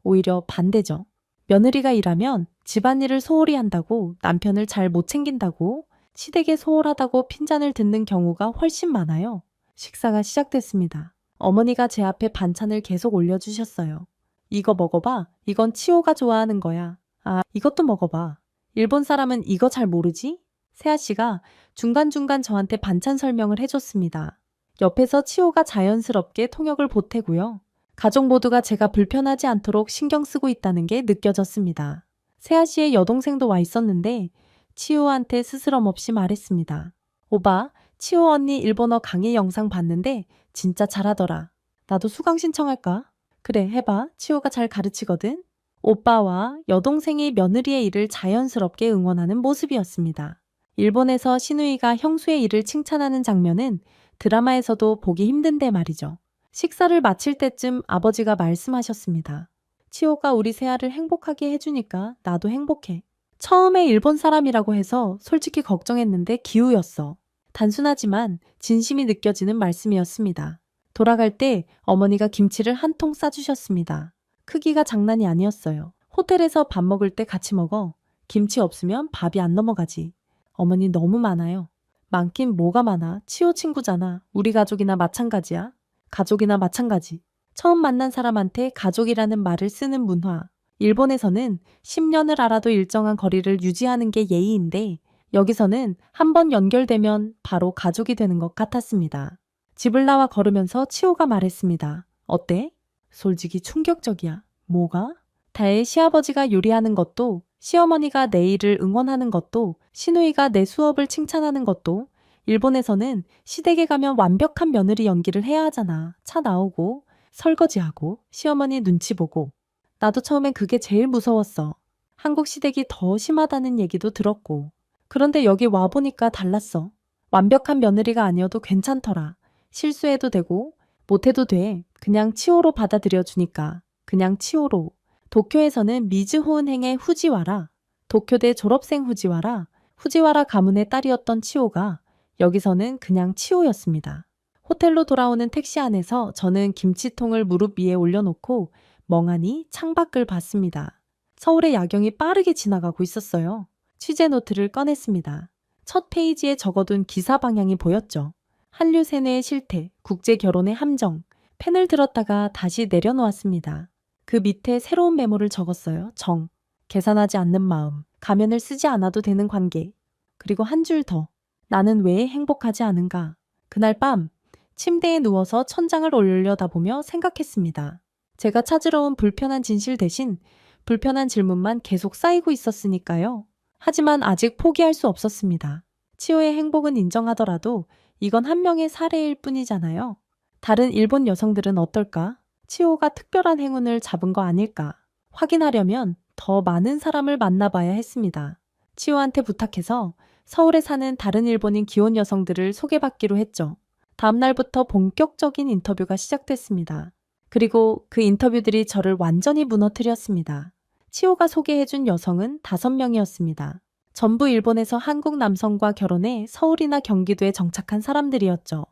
오히려 반대죠. 며느리가 일하면 집안일을 소홀히 한다고 남편을 잘 못 챙긴다고 시댁에 소홀하다고 핀잔을 듣는 경우가 훨씬 많아요. 식사가 시작됐습니다. 어머니가 제 앞에 반찬을 계속 올려주셨어요. 이거 먹어봐. 이건 치호가 좋아하는 거야. 아, 이것도 먹어봐. 일본 사람은 이거 잘 모르지? 세아 씨가 중간중간 저한테 반찬 설명을 해줬습니다. 옆에서 치호가 자연스럽게 통역을 보태고요. 가족 모두가 제가 불편하지 않도록 신경 쓰고 있다는 게 느껴졌습니다. 세아 씨의 여동생도 와 있었는데 치호한테 스스럼 없이 말했습니다. 오바, 치호 언니 일본어 강의 영상 봤는데 진짜 잘하더라. 나도 수강 신청할까? 그래, 해봐. 치호가 잘 가르치거든. 오빠와 여동생이 며느리의 일을 자연스럽게 응원하는 모습이었습니다. 일본에서 시누이가 형수의 일을 칭찬하는 장면은 드라마에서도 보기 힘든데 말이죠. 식사를 마칠 때쯤 아버지가 말씀하셨습니다. 치호가 우리 세아를 행복하게 해주니까 나도 행복해. 처음에 일본 사람이라고 해서 솔직히 걱정했는데 기우였어. 단순하지만 진심이 느껴지는 말씀이었습니다. 돌아갈 때 어머니가 김치를 한 통 싸주셨습니다. 크기가 장난이 아니었어요. 호텔에서 밥 먹을 때 같이 먹어. 김치 없으면 밥이 안 넘어가지. 어머니 너무 많아요. 많긴 뭐가 많아. 치호 친구잖아. 우리 가족이나 마찬가지야. 가족이나 마찬가지. 처음 만난 사람한테 가족이라는 말을 쓰는 문화. 일본에서는 10년을 알아도 일정한 거리를 유지하는 게 예의인데 여기서는 한번 연결되면 바로 가족이 되는 것 같았습니다. 집을 나와 걸으면서 치호가 말했습니다. 어때? 솔직히 충격적이야. 뭐가? 다혜 시아버지가 요리하는 것도 시어머니가 내 일을 응원하는 것도 시누이가 내 수업을 칭찬하는 것도 일본에서는 시댁에 가면 완벽한 며느리 연기를 해야 하잖아. 차 나오고 설거지하고 시어머니 눈치 보고. 나도 처음엔 그게 제일 무서웠어. 한국 시댁이 더 심하다는 얘기도 들었고. 그런데 여기 와보니까 달랐어. 완벽한 며느리가 아니어도 괜찮더라. 실수해도 되고 못해도 돼. 그냥 치호로 받아들여 주니까. 그냥 치호로. 도쿄에서는 미즈호은행의 후지와라. 도쿄대 졸업생 후지와라. 후지와라 가문의 딸이었던 치호가 여기서는 그냥 치호였습니다. 호텔로 돌아오는 택시 안에서 저는 김치통을 무릎 위에 올려놓고 멍하니 창밖을 봤습니다. 서울의 야경이 빠르게 지나가고 있었어요. 취재 노트를 꺼냈습니다. 첫 페이지에 적어둔 기사 방향이 보였죠. 한류 세뇌의 실태, 국제 결혼의 함정. 펜을 들었다가 다시 내려놓았습니다. 그 밑에 새로운 메모를 적었어요. 정. 계산하지 않는 마음. 가면을 쓰지 않아도 되는 관계. 그리고 한 줄 더. 나는 왜 행복하지 않은가. 그날 밤 침대에 누워서 천장을 올려다보며 생각했습니다. 제가 찾으러 온 불편한 진실 대신 불편한 질문만 계속 쌓이고 있었으니까요. 하지만 아직 포기할 수 없었습니다. 치호의 행복은 인정하더라도 이건 한 명의 사례일 뿐이잖아요. 다른 일본 여성들은 어떨까? 치호가 특별한 행운을 잡은 거 아닐까? 확인하려면 더 많은 사람을 만나봐야 했습니다. 치호한테 부탁해서 서울에 사는 다른 일본인 기혼 여성들을 소개받기로 했죠. 다음 날부터 본격적인 인터뷰가 시작됐습니다. 그리고 그 인터뷰들이 저를 완전히 무너뜨렸습니다. 치호가 소개해준 여성은 5명이었습니다. 전부 일본에서 한국 남성과 결혼해 서울이나 경기도에 정착한 사람들이었죠.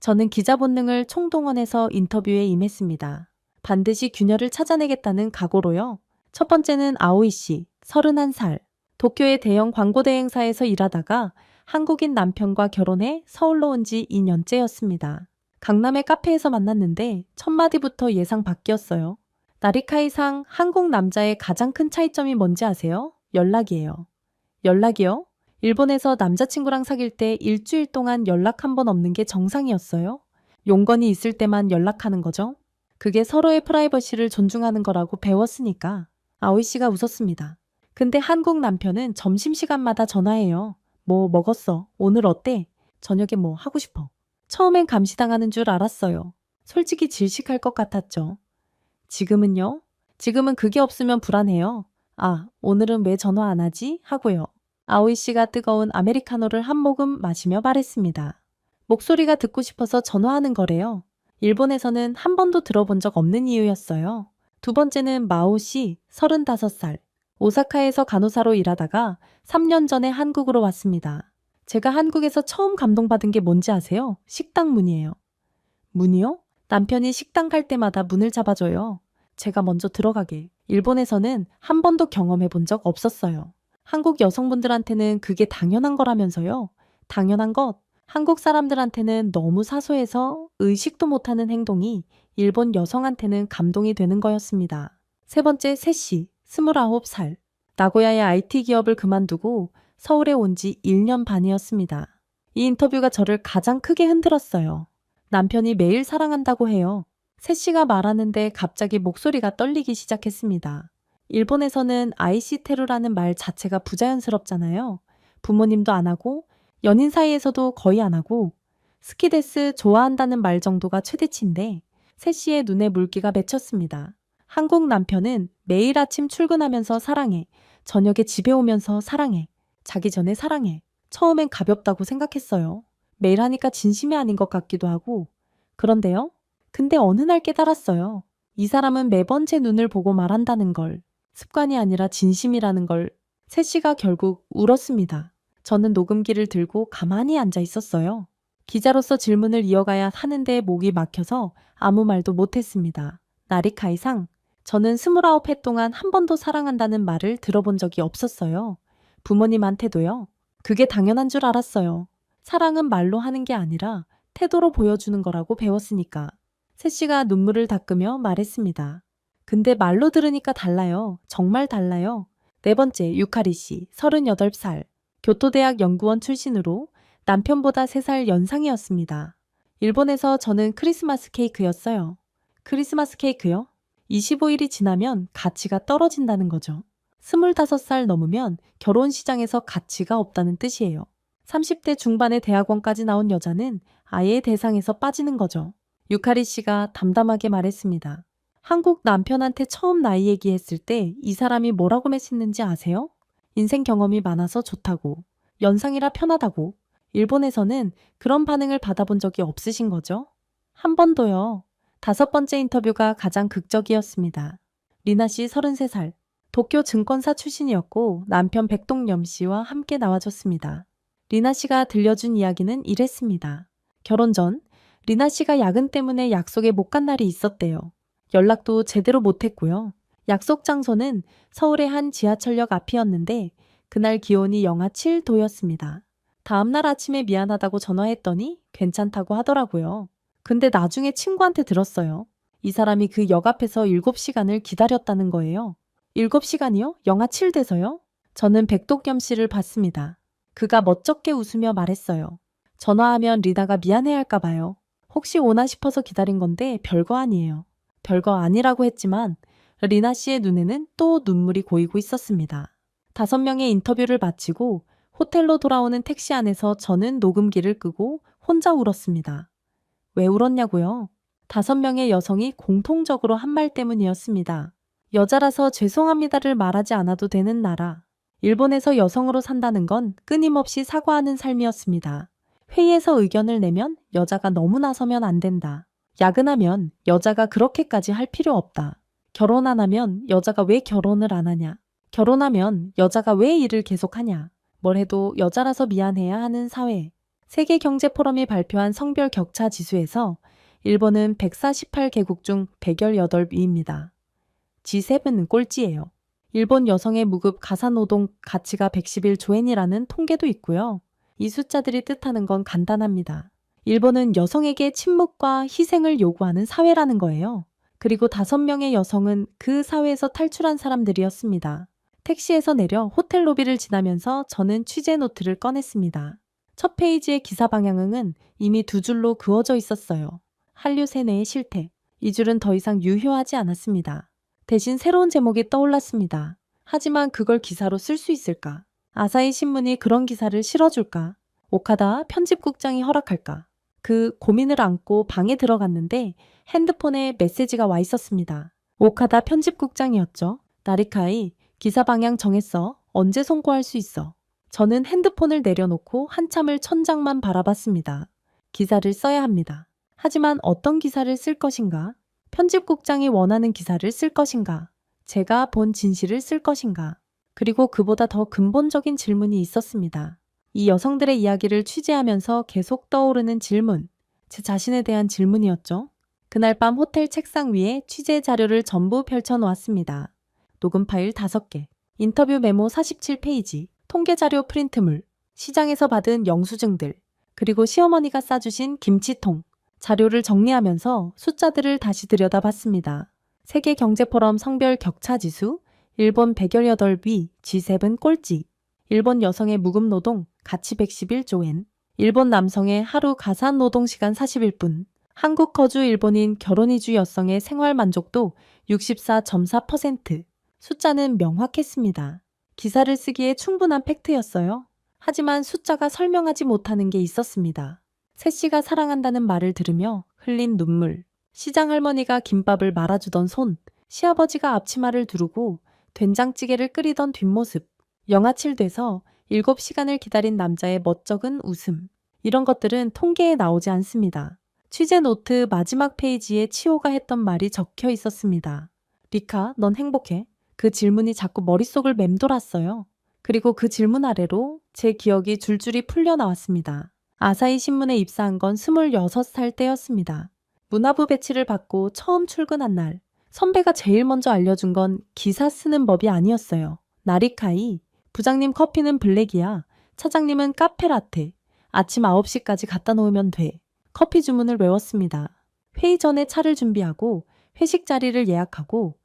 저는 기자 본능을 총동원해서 인터뷰에 임했습니다. 반드시 균열을 찾아내겠다는 각오로요. 첫 번째는 아오이 씨, 31살. 도쿄의 대형 광고 대행사에서 일하다가 한국인 남편과 결혼해 서울로 온 지 2년째였습니다. 강남의 카페에서 만났는데 첫 마디부터 예상 밖이었어요. 나리카이상 한국 남자의 가장 큰 차이점이 뭔지 아세요? 연락이에요. 연락이요? 일본에서 남자친구랑 사귈 때 일주일 동안 연락 한 번 없는 게 정상이었어요. 용건이 있을 때만 연락하는 거죠. 그게 서로의 프라이버시를 존중하는 거라고 배웠으니까. 아오이 씨가 웃었습니다. 근데 한국 남편은 점심시간마다 전화해요. 뭐 먹었어? 오늘 어때? 저녁에 뭐 하고 싶어? 처음엔 감시당하는 줄 알았어요. 솔직히 질식할 것 같았죠. 지금은요? 지금은 그게 없으면 불안해요. 아, 오늘은 왜 전화 안 하지? 하고요. 아오이 씨가 뜨거운 아메리카노를 한 모금 마시며 말했습니다. 목소리가 듣고 싶어서 전화하는 거래요. 일본에서는 한 번도 들어본 적 없는 이유였어요. 두 번째는 마오 씨, 35살. 오사카에서 간호사로 일하다가 3년 전에 한국으로 왔습니다. 제가 한국에서 처음 감동받은 게 뭔지 아세요? 식당 문이에요. 문이요? 남편이 식당 갈 때마다 문을 잡아줘요. 제가 먼저 들어가게. 일본에서는 한 번도 경험해 본 적 없었어요. 한국 여성분들한테는 그게 당연한 거라면서요. 당연한 것. 한국 사람들한테는 너무 사소해서 의식도 못하는 행동이 일본 여성한테는 감동이 되는 거였습니다. 세 번째, 세씨, 29살. 나고야의 IT 기업을 그만두고 서울에 온 지 1년 반이었습니다. 이 인터뷰가 저를 가장 크게 흔들었어요. 남편이 매일 사랑한다고 해요. 세씨가 말하는데 갑자기 목소리가 떨리기 시작했습니다. 일본에서는 아이시테루라는 말 자체가 부자연스럽잖아요. 부모님도 안 하고 연인 사이에서도 거의 안 하고 스키데스 좋아한다는 말 정도가 최대치인데 세씨의 눈에 물기가 맺혔습니다. 한국 남편은 매일 아침 출근하면서 사랑해. 저녁에 집에 오면서 사랑해. 자기 전에 사랑해. 처음엔 가볍다고 생각했어요. 매일 하니까 진심이 아닌 것 같기도 하고. 그런데요? 근데 어느 날 깨달았어요. 이 사람은 매번 제 눈을 보고 말한다는 걸. 습관이 아니라 진심이라는 걸. 세씨가 결국 울었습니다. 저는 녹음기를 들고 가만히 앉아 있었어요. 기자로서 질문을 이어가야 하는데 목이 막혀서 아무 말도 못했습니다. 나리카이상, 저는 29해 동안 한 번도 사랑한다는 말을 들어본 적이 없었어요. 부모님한테도요. 그게 당연한 줄 알았어요. 사랑은 말로 하는 게 아니라 태도로 보여주는 거라고 배웠으니까. 세씨가 눈물을 닦으며 말했습니다. 근데 말로 들으니까 달라요. 정말 달라요. 네 번째, 유카리 씨, 38살. 교토대학 연구원 출신으로 남편보다 3살 연상이었습니다. 일본에서 저는 크리스마스 케이크였어요. 크리스마스 케이크요? 25일이 지나면 가치가 떨어진다는 거죠. 25살 넘으면 결혼 시장에서 가치가 없다는 뜻이에요. 30대 중반의 대학원까지 나온 여자는 아예 대상에서 빠지는 거죠. 유카리 씨가 담담하게 말했습니다. 한국 남편한테 처음 나이 얘기했을 때 이 사람이 뭐라고 맺었는지 아세요? 인생 경험이 많아서 좋다고, 연상이라 편하다고. 일본에서는 그런 반응을 받아본 적이 없으신 거죠? 한 번도요. 5번째 인터뷰가 가장 극적이었습니다. 리나 씨 33살. 도쿄 증권사 출신이었고 남편 백동염 씨와 함께 나와줬습니다. 리나 씨가 들려준 이야기는 이랬습니다. 결혼 전 리나 씨가 야근 때문에 약속에 못 간 날이 있었대요. 연락도 제대로 못했고요. 약속 장소는 서울의 한 지하철역 앞이었는데 그날 기온이 영하 7도였습니다. 다음날 아침에 미안하다고 전화했더니 괜찮다고 하더라고요. 근데 나중에 친구한테 들었어요. 이 사람이 그 역 앞에서 7시간을 기다렸다는 거예요. 7시간이요? 영하 7대서요? 저는 백동겸 씨를 봤습니다. 그가 멋쩍게 웃으며 말했어요. 전화하면 리나가 미안해할까 봐요. 혹시 오나 싶어서 기다린 건데 별거 아니에요. 별거 아니라고 했지만 리나 씨의 눈에는 또 눈물이 고이고 있었습니다. 5명의 인터뷰를 마치고 호텔로 돌아오는 택시 안에서 저는 녹음기를 끄고 혼자 울었습니다. 왜 울었냐고요? 5명의 여성이 공통적으로 한 말 때문이었습니다. 여자라서 죄송합니다를 말하지 않아도 되는 나라. 일본에서 여성으로 산다는 건 끊임없이 사과하는 삶이었습니다. 회의에서 의견을 내면 여자가 너무 나서면 안 된다. 야근하면 여자가 그렇게까지 할 필요 없다. 결혼 안 하면 여자가 왜 결혼을 안 하냐. 결혼하면 여자가 왜 일을 계속하냐. 뭘 해도 여자라서 미안해야 하는 사회. 세계경제포럼이 발표한 성별 격차 지수에서 일본은 148개국 중 118위입니다. G7은 꼴찌예요. 일본 여성의 무급 가사노동 가치가 111조엔이라는 통계도 있고요. 이 숫자들이 뜻하는 건 간단합니다. 일본은 여성에게 침묵과 희생을 요구하는 사회라는 거예요. 그리고 5명의 여성은 그 사회에서 탈출한 사람들이었습니다. 택시에서 내려 호텔 로비를 지나면서 저는 취재 노트를 꺼냈습니다. 첫 페이지의 기사 방향은 이미 2줄로 그어져 있었어요. 한류 세뇌의 실태. 이 줄은 더 이상 유효하지 않았습니다. 대신 새로운 제목이 떠올랐습니다. 하지만 그걸 기사로 쓸 수 있을까? 아사히 신문이 그런 기사를 실어줄까? 오카다 편집국장이 허락할까? 그 고민을 안고 방에 들어갔는데 핸드폰에 메시지가 와 있었습니다. 오카다 편집국장이었죠. 나리카이, 기사 방향 정했어. 언제 송고할 수 있어? 저는 핸드폰을 내려놓고 한참을 천장만 바라봤습니다. 기사를 써야 합니다. 하지만 어떤 기사를 쓸 것인가? 편집국장이 원하는 기사를 쓸 것인가? 제가 본 진실을 쓸 것인가? 그리고 그보다 더 근본적인 질문이 있었습니다. 이 여성들의 이야기를 취재하면서 계속 떠오르는 질문. 제 자신에 대한 질문이었죠. 그날 밤 호텔 책상 위에 취재 자료를 전부 펼쳐놓았습니다. 녹음 파일 5개, 인터뷰 메모 47페이지, 통계 자료 프린트물, 시장에서 받은 영수증들, 그리고 시어머니가 싸주신 김치통. 자료를 정리하면서 숫자들을 다시 들여다봤습니다. 세계경제포럼 성별 격차 지수, 일본 118위, G7 꼴찌. 일본 여성의 무급 노동, 가치 111조엔. 일본 남성의 하루 가사 노동 시간 41분. 한국 거주 일본인 결혼 이주 여성의 생활 만족도 64.4%. 숫자는 명확했습니다. 기사를 쓰기에 충분한 팩트였어요. 하지만 숫자가 설명하지 못하는 게 있었습니다. 새씨가 사랑한다는 말을 들으며 흘린 눈물, 시장 할머니가 김밥을 말아주던 손, 시아버지가 앞치마를 두르고 된장찌개를 끓이던 뒷모습, 영아칠 돼서 7시간을 기다린 남자의 멋쩍은 웃음. 이런 것들은 통계에 나오지 않습니다. 취재 노트 마지막 페이지에 치호가 했던 말이 적혀 있었습니다. 리카, 넌 행복해? 그 질문이 자꾸 머릿속을 맴돌았어요. 그리고 그 질문 아래로 제 기억이 줄줄이 풀려 나왔습니다. 아사히 신문에 입사한 건 26살 때였습니다. 문화부 배치를 받고 처음 출근한 날, 선배가 제일 먼저 알려준 건 기사 쓰는 법이 아니었어요. 나리카이, 부장님 커피는 블랙이야. 차장님은 카페라테. 아침 9시까지 갖다 놓으면 돼. 커피 주문을 외웠습니다. 회의 전에 차를 준비하고 회식 자리를 예약하고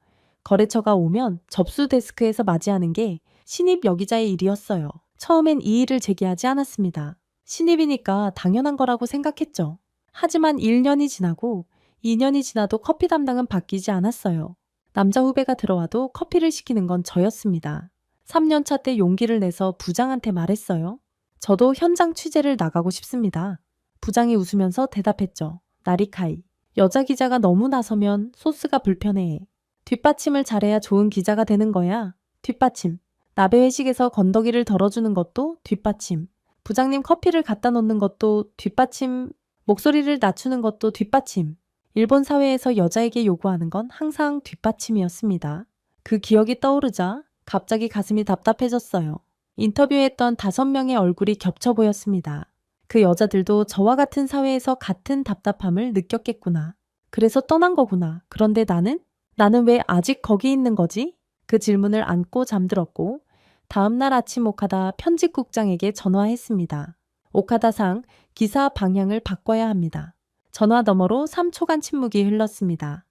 거래처가 오면 접수 데스크에서 맞이하는 게 신입 여기자의 일이었어요. 처음엔 이 일을 제기하지 않았습니다. 신입이니까 당연한 거라고 생각했죠. 하지만 1년이 지나고 2년이 지나도 커피 담당은 바뀌지 않았어요. 남자 후배가 들어와도 커피를 시키는 건 저였습니다. 3년차 때 용기를 내서 부장한테 말했어요. 저도 현장 취재를 나가고 싶습니다. 부장이 웃으면서 대답했죠. 나리카이, 여자 기자가 너무 나서면 소스가 불편해. 뒷받침을 잘해야 좋은 기자가 되는 거야. 뒷받침. 나베 회식에서 건더기를 덜어주는 것도 뒷받침. 부장님 커피를 갖다 놓는 것도 뒷받침. 목소리를 낮추는 것도 뒷받침. 일본 사회에서 여자에게 요구하는 건 항상 뒷받침이었습니다. 그 기억이 떠오르자 갑자기 가슴이 답답해졌어요. 인터뷰했던 5명의 얼굴이 겹쳐 보였습니다. 그 여자들도 저와 같은 사회에서 같은 답답함을 느꼈겠구나. 그래서 떠난 거구나. 그런데 나는 왜 아직 거기 있는 거지? 그 질문을 안고 잠들었고 다음날 아침 오카다 편집국장에게 전화했습니다. 오카다상, 기사 방향을 바꿔야 합니다. 전화 너머로 3초간 침묵이 흘렀습니다.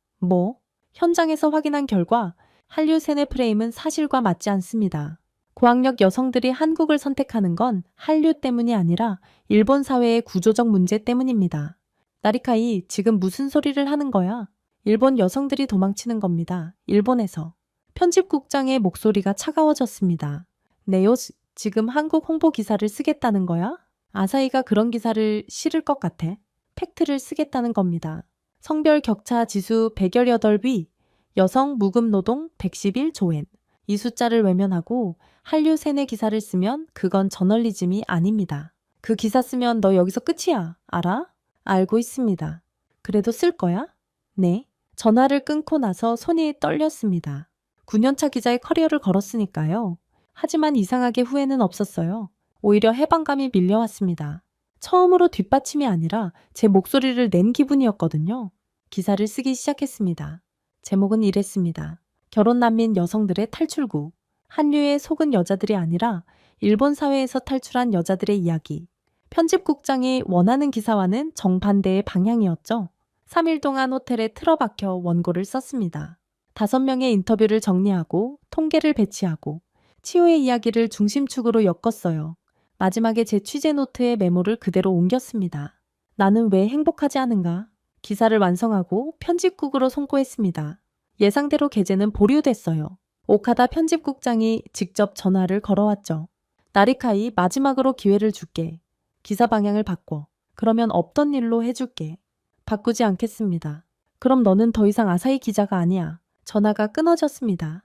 현장에서 확인한 결과 한류 세뇌 프레임은 사실과 맞지 않습니다. 고학력 여성들이 한국을 선택하는 건 한류 때문이 아니라 일본 사회의 구조적 문제 때문입니다. 나리카이, 지금 무슨 소리를 하는 거야? 일본 여성들이 도망치는 겁니다. 일본에서. 편집국장의 목소리가 차가워졌습니다. 네요, 지금 한국 홍보 기사를 쓰겠다는 거야? 아사히가 그런 기사를 실을 것 같아. 팩트를 쓰겠다는 겁니다. 성별 격차 지수 118위, 여성 무급 노동 111조엔. 이 숫자를 외면하고 한류 세뇌 기사를 쓰면 그건 저널리즘이 아닙니다. 그 기사 쓰면 너 여기서 끝이야. 알아? 알고 있습니다. 그래도 쓸 거야? 네. 전화를 끊고 나서 손이 떨렸습니다. 9년차 기자의 커리어를 걸었으니까요. 하지만 이상하게 후회는 없었어요. 오히려 해방감이 밀려왔습니다. 처음으로 뒷받침이 아니라 제 목소리를 낸 기분이었거든요. 기사를 쓰기 시작했습니다. 제목은 이랬습니다. 결혼 난민 여성들의 탈출구. 한류에 속은 여자들이 아니라 일본 사회에서 탈출한 여자들의 이야기. 편집국장이 원하는 기사와는 정반대의 방향이었죠. 3일 동안 호텔에 틀어박혀 원고를 썼습니다. 5명의 인터뷰를 정리하고 통계를 배치하고 치호의 이야기를 중심축으로 엮었어요. 마지막에 제 취재 노트에 메모를 그대로 옮겼습니다. 나는 왜 행복하지 않은가? 기사를 완성하고 편집국으로 송고했습니다. 예상대로 게재는 보류됐어요. 오카다 편집국장이 직접 전화를 걸어왔죠. 나리카이, 마지막으로 기회를 줄게. 기사 방향을 바꿔. 그러면 없던 일로 해줄게. 바꾸지 않겠습니다. 그럼 너는 더 이상 아사히 기자가 아니야. 전화가 끊어졌습니다.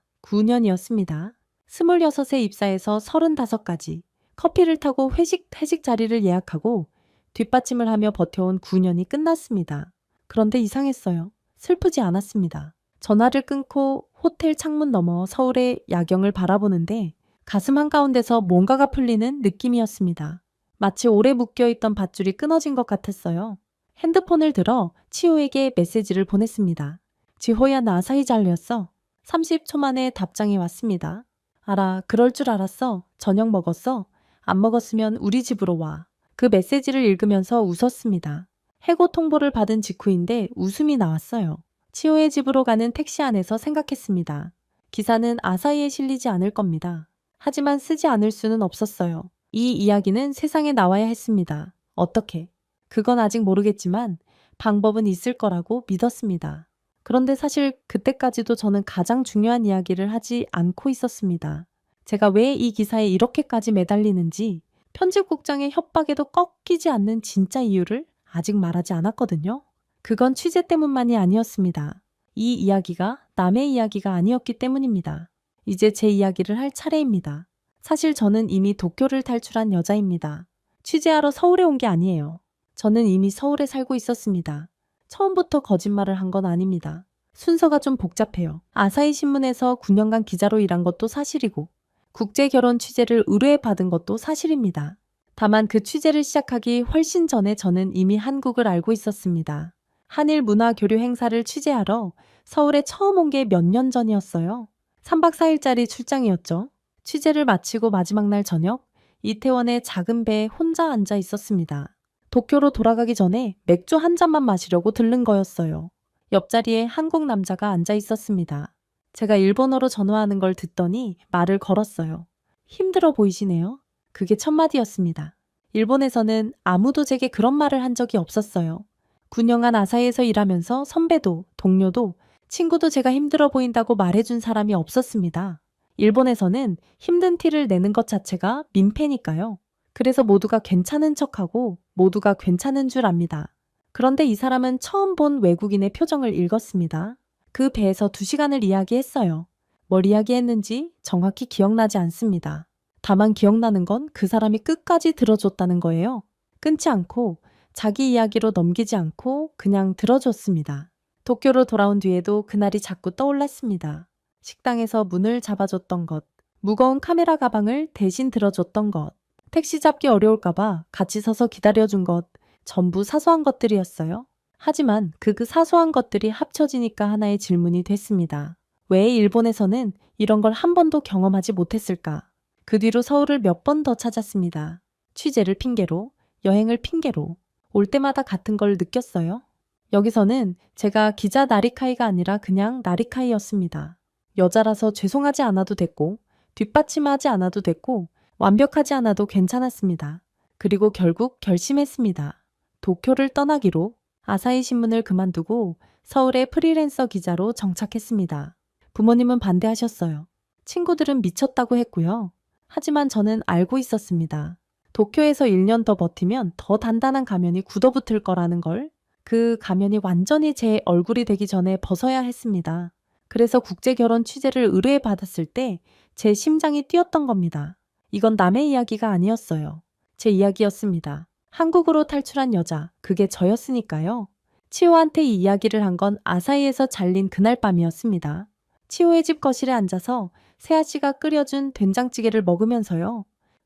9년이었습니다. 26에 입사해서 35까지. 커피를 타고 회식 자리를 예약하고 뒷받침을 하며 버텨온 9년이 끝났습니다. 그런데 이상했어요. 슬프지 않았습니다. 전화를 끊고 호텔 창문 너머 서울의 야경을 바라보는데 가슴 한가운데서 뭔가가 풀리는 느낌이었습니다. 마치 오래 묶여있던 밧줄이 끊어진 것 같았어요. 핸드폰을 들어 치호에게 메시지를 보냈습니다. 지호야, 나 아사히 잘렸어. 30초 만에 답장이 왔습니다. 알아, 그럴 줄 알았어. 저녁 먹었어? 안 먹었으면 우리 집으로 와. 그 메시지를 읽으면서 웃었습니다. 해고 통보를 받은 직후인데 웃음이 나왔어요. 치호의 집으로 가는 택시 안에서 생각했습니다. 기사는 아사히에 실리지 않을 겁니다. 하지만 쓰지 않을 수는 없었어요. 이 이야기는 세상에 나와야 했습니다. 어떻게? 그건 아직 모르겠지만 방법은 있을 거라고 믿었습니다. 그런데 사실 그때까지도 저는 가장 중요한 이야기를 하지 않고 있었습니다. 제가 왜 이 기사에 이렇게까지 매달리는지, 편집국장의 협박에도 꺾이지 않는 진짜 이유를 아직 말하지 않았거든요. 그건 취재 때문만이 아니었습니다. 이 이야기가 남의 이야기가 아니었기 때문입니다. 이제 제 이야기를 할 차례입니다. 사실 저는 이미 도쿄를 탈출한 여자입니다. 취재하러 서울에 온 게 아니에요. 저는 이미 서울에 살고 있었습니다. 처음부터 거짓말을 한 건 아닙니다. 순서가 좀 복잡해요. 아사히 신문에서 9년간 기자로 일한 것도 사실이고 국제결혼 취재를 의뢰 받은 것도 사실입니다. 다만 그 취재를 시작하기 훨씬 전에 저는 이미 한국을 알고 있었습니다. 한일 문화 교류 행사를 취재하러 서울에 처음 온 게 몇 년 전이었어요. 3박 4일짜리 출장이었죠. 취재를 마치고 마지막 날 저녁, 이태원의 작은 배에 혼자 앉아 있었습니다. 도쿄로 돌아가기 전에 맥주 한 잔만 마시려고 들른 거였어요. 옆자리에 한국 남자가 앉아 있었습니다. 제가 일본어로 전화하는 걸 듣더니 말을 걸었어요. 힘들어 보이시네요. 그게 첫 마디였습니다. 일본에서는 아무도 제게 그런 말을 한 적이 없었어요. 9년간 아사히에서 일하면서 선배도, 동료도, 친구도 제가 힘들어 보인다고 말해준 사람이 없었습니다. 일본에서는 힘든 티를 내는 것 자체가 민폐니까요. 그래서 모두가 괜찮은 척하고 모두가 괜찮은 줄 압니다. 그런데 이 사람은 처음 본 외국인의 표정을 읽었습니다. 그 배에서 2시간을 이야기했어요. 뭘 이야기했는지 정확히 기억나지 않습니다. 다만 기억나는 건 그 사람이 끝까지 들어줬다는 거예요. 끊지 않고 자기 이야기로 넘기지 않고 그냥 들어줬습니다. 도쿄로 돌아온 뒤에도 그날이 자꾸 떠올랐습니다. 식당에서 문을 잡아줬던 것, 무거운 카메라 가방을 대신 들어줬던 것, 택시 잡기 어려울까봐 같이 서서 기다려준 것, 전부 사소한 것들이었어요. 하지만 그 사소한 것들이 합쳐지니까 하나의 질문이 됐습니다. 왜 일본에서는 이런 걸 한 번도 경험하지 못했을까? 그 뒤로 서울을 몇 번 더 찾았습니다. 취재를 핑계로, 여행을 핑계로, 올 때마다 같은 걸 느꼈어요. 여기서는 제가 기자 나리카이가 아니라 그냥 나리카이였습니다. 여자라서 죄송하지 않아도 됐고, 뒷받침하지 않아도 됐고, 완벽하지 않아도 괜찮았습니다. 그리고 결국 결심했습니다. 도쿄를 떠나기로. 아사히 신문을 그만두고 서울의 프리랜서 기자로 정착했습니다. 부모님은 반대하셨어요. 친구들은 미쳤다고 했고요. 하지만 저는 알고 있었습니다. 도쿄에서 1년 더 버티면 더 단단한 가면이 굳어붙을 거라는 걸. 그 가면이 완전히 제 얼굴이 되기 전에 벗어야 했습니다. 그래서 국제결혼 취재를 의뢰해 받았을 때 제 심장이 뛰었던 겁니다. 이건 남의 이야기가 아니었어요. 제 이야기였습니다. 한국으로 탈출한 여자, 그게 저였으니까요. 치호한테 이 이야기를 한 건 아사히에서 잘린 그날 밤이었습니다. 치호의 집 거실에 앉아서 세아 씨가 끓여준 된장찌개를 먹으면서요.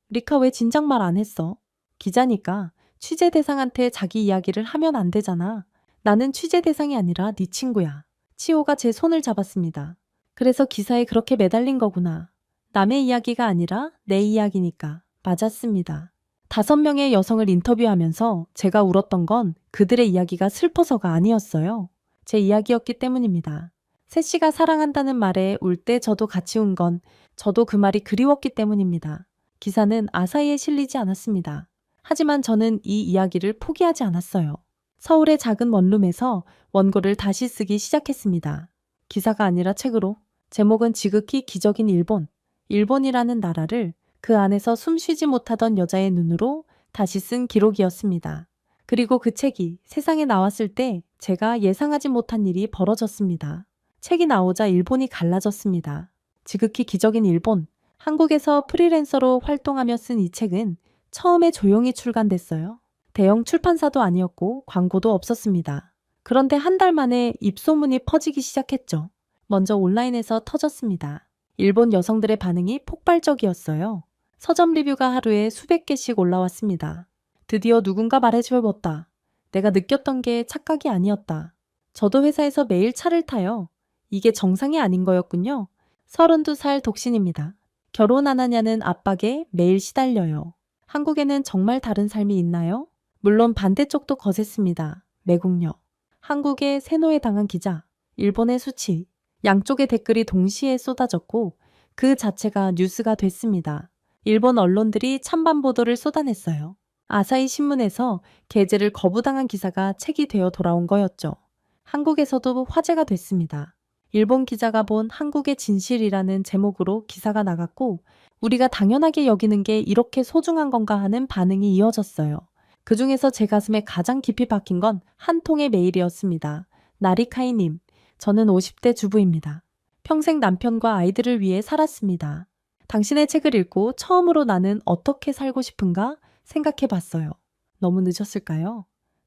리카 왜 진작 말 안 했어? 기자니까 취재 대상한테 자기 이야기를 하면 안 되잖아. 나는 취재 대상이 아니라 네 친구야. 치호가 제 손을 잡았습니다. 그래서 기사에 그렇게 매달린 거구나. 남의 이야기가 아니라 내 이야기니까. 맞았습니다. 5명의 여성을 인터뷰하면서 제가 울었던 건 그들의 이야기가 슬퍼서가 아니었어요. 제 이야기였기 때문입니다. 셋씨가 사랑한다는 말에 울 때 저도 같이 운 건 저도 그 말이 그리웠기 때문입니다. 기사는 아사히에 실리지 않았습니다. 하지만 저는 이 이야기를 포기하지 않았어요. 서울의 작은 원룸에서 원고를 다시 쓰기 시작했습니다. 기사가 아니라 책으로. 제목은 지극히 기적인 일본. 일본이라는 나라를 그 안에서 숨쉬지 못하던 여자의 눈으로 다시 쓴 기록이었습니다. 그리고 그 책이 세상에 나왔을 때 제가 예상하지 못한 일이 벌어졌습니다. 책이 나오자 일본이 갈라졌습니다. 지극히 기적인 일본. 한국에서 프리랜서로 활동하며 쓴 이 책은 처음에 조용히 출간됐어요. 대형 출판사도 아니었고 광고도 없었습니다. 그런데 한 달 만에 입소문이 퍼지기 시작했죠. 먼저 온라인에서 터졌습니다. 일본 여성들의 반응이 폭발적이었어요. 서점 리뷰가 하루에 수백 개씩 올라왔습니다. 드디어 누군가 말해주었다. 내가 느꼈던 게 착각이 아니었다. 저도 회사에서 매일 차를 타요. 이게 정상이 아닌 거였군요. 32살 독신입니다. 결혼 안 하냐는 압박에 매일 시달려요. 한국에는 정말 다른 삶이 있나요? 물론 반대쪽도 거셌습니다. 매국녀. 한국의 세노에 당한 기자. 일본의 수치. 양쪽의 댓글이 동시에 쏟아졌고 그 자체가 뉴스가 됐습니다. 일본 언론들이 찬반 보도를 쏟아냈어요. 아사히 신문에서 게재를 거부당한 기사가 책이 되어 돌아온 거였죠. 한국에서도 화제가 됐습니다. 일본 기자가 본 한국의 진실이라는 제목으로 기사가 나갔고 우리가 당연하게 여기는 게 이렇게 소중한 건가 하는 반응이 이어졌어요. 그 중에서 제 가슴에 가장 깊이 박힌 건 한 통의 메일이었습니다. 나리카이님, 저는 50대 주부입니다. 평생 남편과 아이들을 위해 살았습니다. 당신의 책을 읽고 처음으로 나는 어떻게 살고 싶은가 생각해 봤어요. 너무 늦었을까요?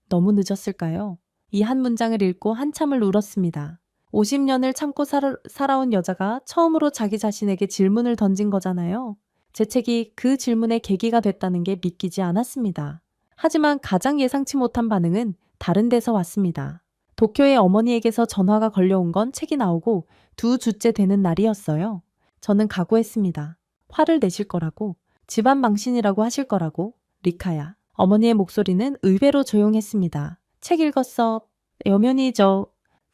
너무 늦었을까요? 이 한 문장을 읽고 한참을 울었습니다. 50년을 참고 살아온 여자가 처음으로 자기 자신에게 질문을 던진 거잖아요. 제 책이 그 질문의 계기가 됐다는 게 믿기지 않았습니다. 하지만 가장 예상치 못한 반응은 다른 데서 왔습니다. 도쿄의 어머니에게서 전화가 걸려온 건 책이 나오고 2주째 되는 날이었어요. 저는 각오했습니다. 화를 내실 거라고, 집안 망신이라고 하실 거라고. 리카야. 어머니의 목소리는 의외로 조용했습니다. 책 읽었어. 여면이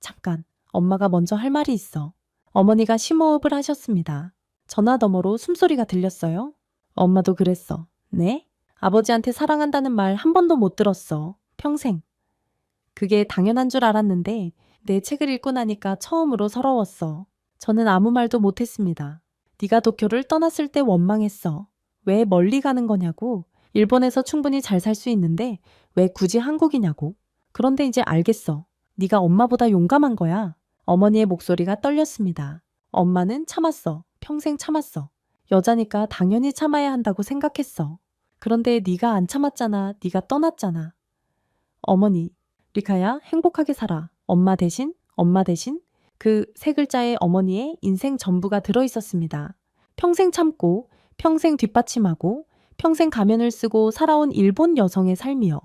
잠깐. 엄마가 먼저 할 말이 있어. 어머니가 심호흡을 하셨습니다. 전화 너머로 숨소리가 들렸어요. 엄마도 그랬어. 네? 아버지한테 사랑한다는 말 한 번도 못 들었어. 평생. 그게 당연한 줄 알았는데 내 책을 읽고 나니까 처음으로 서러웠어. 저는 아무 말도 못했습니다. 네가 도쿄를 떠났을 때 원망했어. 왜 멀리 가는 거냐고. 일본에서 충분히 잘 살 수 있는데 왜 굳이 한국이냐고. 그런데 이제 알겠어. 네가 엄마보다 용감한 거야. 어머니의 목소리가 떨렸습니다. 엄마는 참았어. 평생 참았어. 여자니까 당연히 참아야 한다고 생각했어. 그런데 네가 안 참았잖아. 네가 떠났잖아. 어머니, 리카야 행복하게 살아. 엄마 대신, 엄마 대신. 그 세 글자에 어머니의 인생 전부가 들어있었습니다. 평생 참고, 평생 뒷받침하고, 평생 가면을 쓰고 살아온 일본 여성의 삶이요.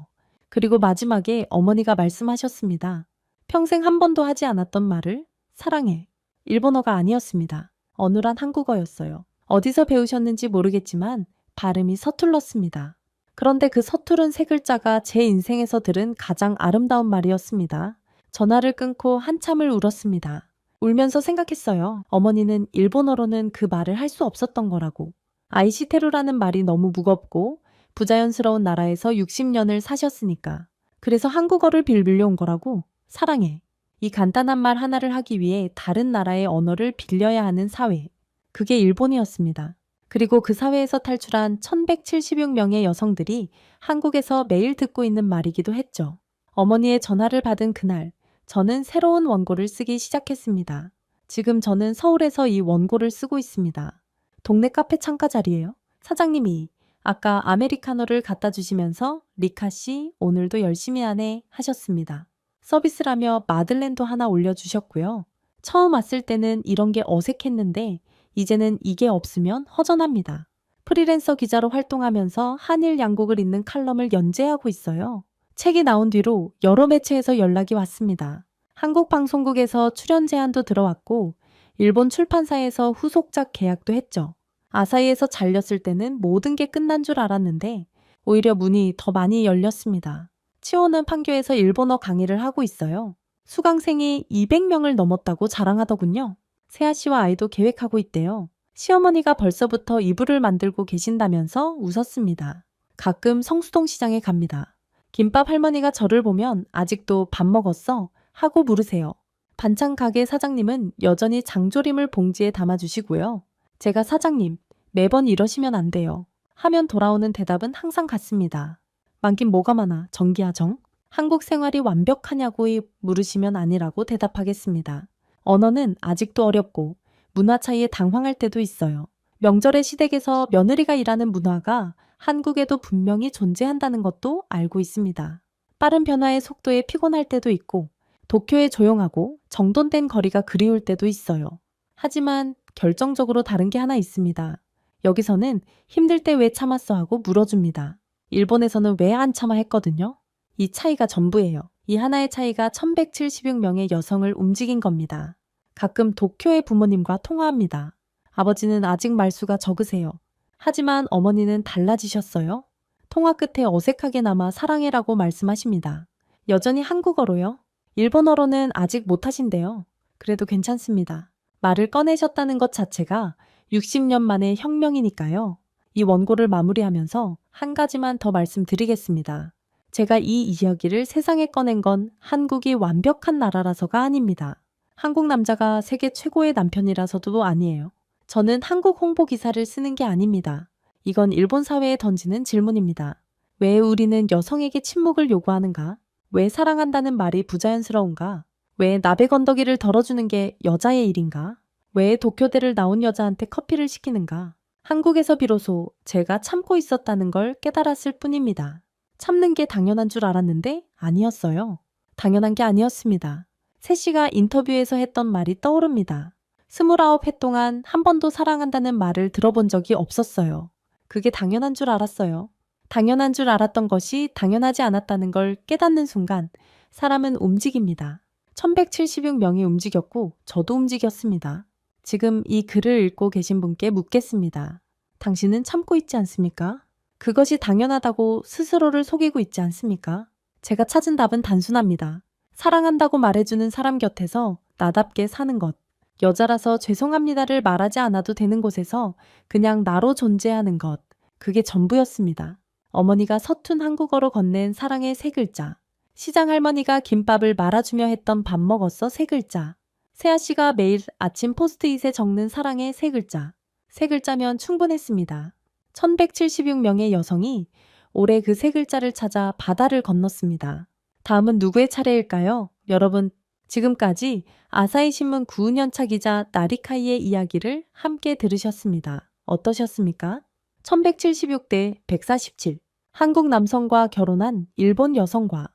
그리고 마지막에 어머니가 말씀하셨습니다. 평생 한 번도 하지 않았던 말을 사랑해. 일본어가 아니었습니다. 어눌한 한국어였어요. 어디서 배우셨는지 모르겠지만 발음이 서툴렀습니다. 그런데 그 서투른 세 글자가 제 인생에서 들은 가장 아름다운 말이었습니다. 전화를 끊고 한참을 울었습니다. 울면서 생각했어요. 어머니는 일본어로는 그 말을 할 수 없었던 거라고. 아이시테루라는 말이 너무 무겁고 부자연스러운 나라에서 60년을 사셨으니까. 그래서 한국어를 빌려온 거라고. 사랑해. 이 간단한 말 하나를 하기 위해 다른 나라의 언어를 빌려야 하는 사회. 그게 일본이었습니다. 그리고 그 사회에서 탈출한 1176명의 여성들이 한국에서 매일 듣고 있는 말이기도 했죠. 어머니의 전화를 받은 그날, 저는 새로운 원고를 쓰기 시작했습니다. 지금 저는 서울에서 이 원고를 쓰고 있습니다. 동네 카페 창가 자리예요. 사장님이 아까 아메리카노를 갖다 주시면서 리카 씨 오늘도 열심히 하네 하셨습니다. 서비스라며 마들렌도 하나 올려주셨고요. 처음 왔을 때는 이런 게 어색했는데 이제는 이게 없으면 허전합니다. 프리랜서 기자로 활동하면서 한일 양국을 잇는 칼럼을 연재하고 있어요. 책이 나온 뒤로 여러 매체에서 연락이 왔습니다. 한국 방송국에서 출연 제안도 들어왔고 일본 출판사에서 후속작 계약도 했죠. 아사히에서 잘렸을 때는 모든 게 끝난 줄 알았는데 오히려 문이 더 많이 열렸습니다. 치오는 판교에서 일본어 강의를 하고 있어요. 수강생이 200명을 넘었다고 자랑하더군요. 세아 씨와 아이도 계획하고 있대요. 시어머니가 벌써부터 이불을 만들고 계신다면서 웃었습니다. 가끔 성수동 시장에 갑니다. 김밥 할머니가 저를 보면 아직도 밥 먹었어? 하고 물으세요. 반찬 가게 사장님은 여전히 장조림을 봉지에 담아주시고요. 제가 사장님, 매번 이러시면 안 돼요. 하면 돌아오는 대답은 항상 같습니다. 많긴 뭐가 많아, 정기야 정? 한국 생활이 완벽하냐고 물으시면 아니라고 대답하겠습니다. 언어는 아직도 어렵고 문화 차이에 당황할 때도 있어요. 명절의 시댁에서 며느리가 일하는 문화가 한국에도 분명히 존재한다는 것도 알고 있습니다. 빠른 변화의 속도에 피곤할 때도 있고 도쿄의 조용하고 정돈된 거리가 그리울 때도 있어요. 하지만 결정적으로 다른 게 하나 있습니다. 여기서는 힘들 때 왜 참았어 하고 물어줍니다. 일본에서는 왜 안 참아 했거든요. 이 차이가 전부예요. 이 하나의 차이가 1176명의 여성을 움직인 겁니다. 가끔 도쿄의 부모님과 통화합니다. 아버지는 아직 말수가 적으세요. 하지만 어머니는 달라지셨어요. 통화 끝에 어색하게나마 사랑해라고 말씀하십니다. 여전히 한국어로요. 일본어로는 아직 못하신대요. 그래도 괜찮습니다. 말을 꺼내셨다는 것 자체가 60년 만의 혁명이니까요. 이 원고를 마무리하면서 한 가지만 더 말씀드리겠습니다. 제가 이 이야기를 세상에 꺼낸 건 한국이 완벽한 나라라서가 아닙니다. 한국 남자가 세계 최고의 남편이라서도 아니에요. 저는 한국 홍보 기사를 쓰는 게 아닙니다. 이건 일본 사회에 던지는 질문입니다. 왜 우리는 여성에게 침묵을 요구하는가? 왜 사랑한다는 말이 부자연스러운가? 왜 나베 건더기를 덜어주는 게 여자의 일인가? 왜 도쿄대를 나온 여자한테 커피를 시키는가? 한국에서 비로소 제가 참고 있었다는 걸 깨달았을 뿐입니다. 참는 게 당연한 줄 알았는데 아니었어요. 당연한 게 아니었습니다. 세 씨가 인터뷰에서 했던 말이 떠오릅니다. 29회 동안 한 번도 사랑한다는 말을 들어본 적이 없었어요. 그게 당연한 줄 알았어요. 당연한 줄 알았던 것이 당연하지 않았다는 걸 깨닫는 순간 사람은 움직입니다. 1176명이 움직였고 저도 움직였습니다. 지금 이 글을 읽고 계신 분께 묻겠습니다. 당신은 참고 있지 않습니까? 그것이 당연하다고 스스로를 속이고 있지 않습니까? 제가 찾은 답은 단순합니다. 사랑한다고 말해주는 사람 곁에서 나답게 사는 것. 여자라서 죄송합니다를 말하지 않아도 되는 곳에서 그냥 나로 존재하는 것. 그게 전부였습니다. 어머니가 서툰 한국어로 건넨 사랑의 세 글자. 시장 할머니가 김밥을 말아주며 했던 밥 먹었어 세 글자. 세아 씨가 매일 아침 포스트잇에 적는 사랑의 세 글자. 세 글자면 충분했습니다. 1176명의 여성이 올해 그 세 글자를 찾아 바다를 건넜습니다. 다음은 누구의 차례일까요? 여러분, 지금까지 아사히 신문 9년차 기자 나리카이의 이야기를 함께 들으셨습니다. 어떠셨습니까? 1176대 147. 한국 남성과 결혼한 일본 여성과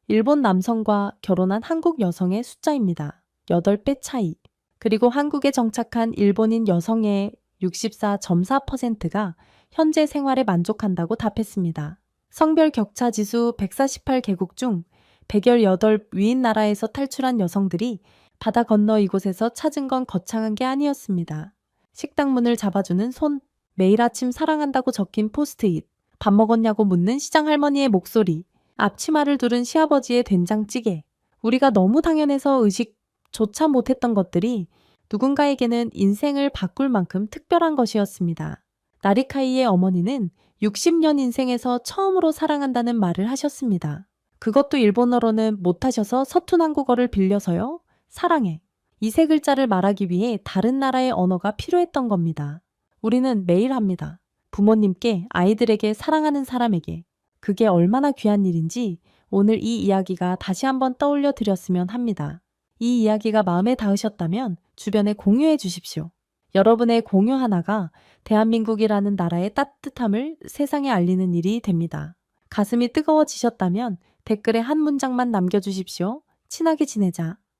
일본 남성과 결혼한 한국 여성의 숫자입니다. 8배 차이. 그리고 한국에 정착한 일본인 여성의 64.4%가 현재 생활에 만족한다고 답했습니다. 성별 격차 지수 148개국 중 118위인 나라에서 탈출한 여성들이 바다 건너 이곳에서 찾은 건 거창한 게 아니었습니다. 식당 문을 잡아주는 손, 매일 아침 사랑한다고 적힌 포스트잇, 밥 먹었냐고 묻는 시장 할머니의 목소리, 앞치마를 두른 시아버지의 된장찌개. 우리가 너무 당연해서 의식조차 못했던 것들이 누군가에게는 인생을 바꿀 만큼 특별한 것이었습니다. 나리카이의 어머니는 60년 인생에서 처음으로 사랑한다는 말을 하셨습니다. 그것도 일본어로는 못하셔서 서툰 한국어를 빌려서요. 사랑해. 이 세 글자를 말하기 위해 다른 나라의 언어가 필요했던 겁니다. 우리는 매일 합니다. 부모님께, 아이들에게, 사랑하는 사람에게. 그게 얼마나 귀한 일인지 오늘 이 이야기가 다시 한번 떠올려 드렸으면 합니다. 이 이야기가 마음에 닿으셨다면 주변에 공유해 주십시오. 여러분의 공유 하나가 대한민국이라는 나라의 따뜻함을 세상에 알리는 일이 됩니다. 가슴이 뜨거워지셨다면 댓글에 한 문장만 남겨주십시오. 친하게 지내자.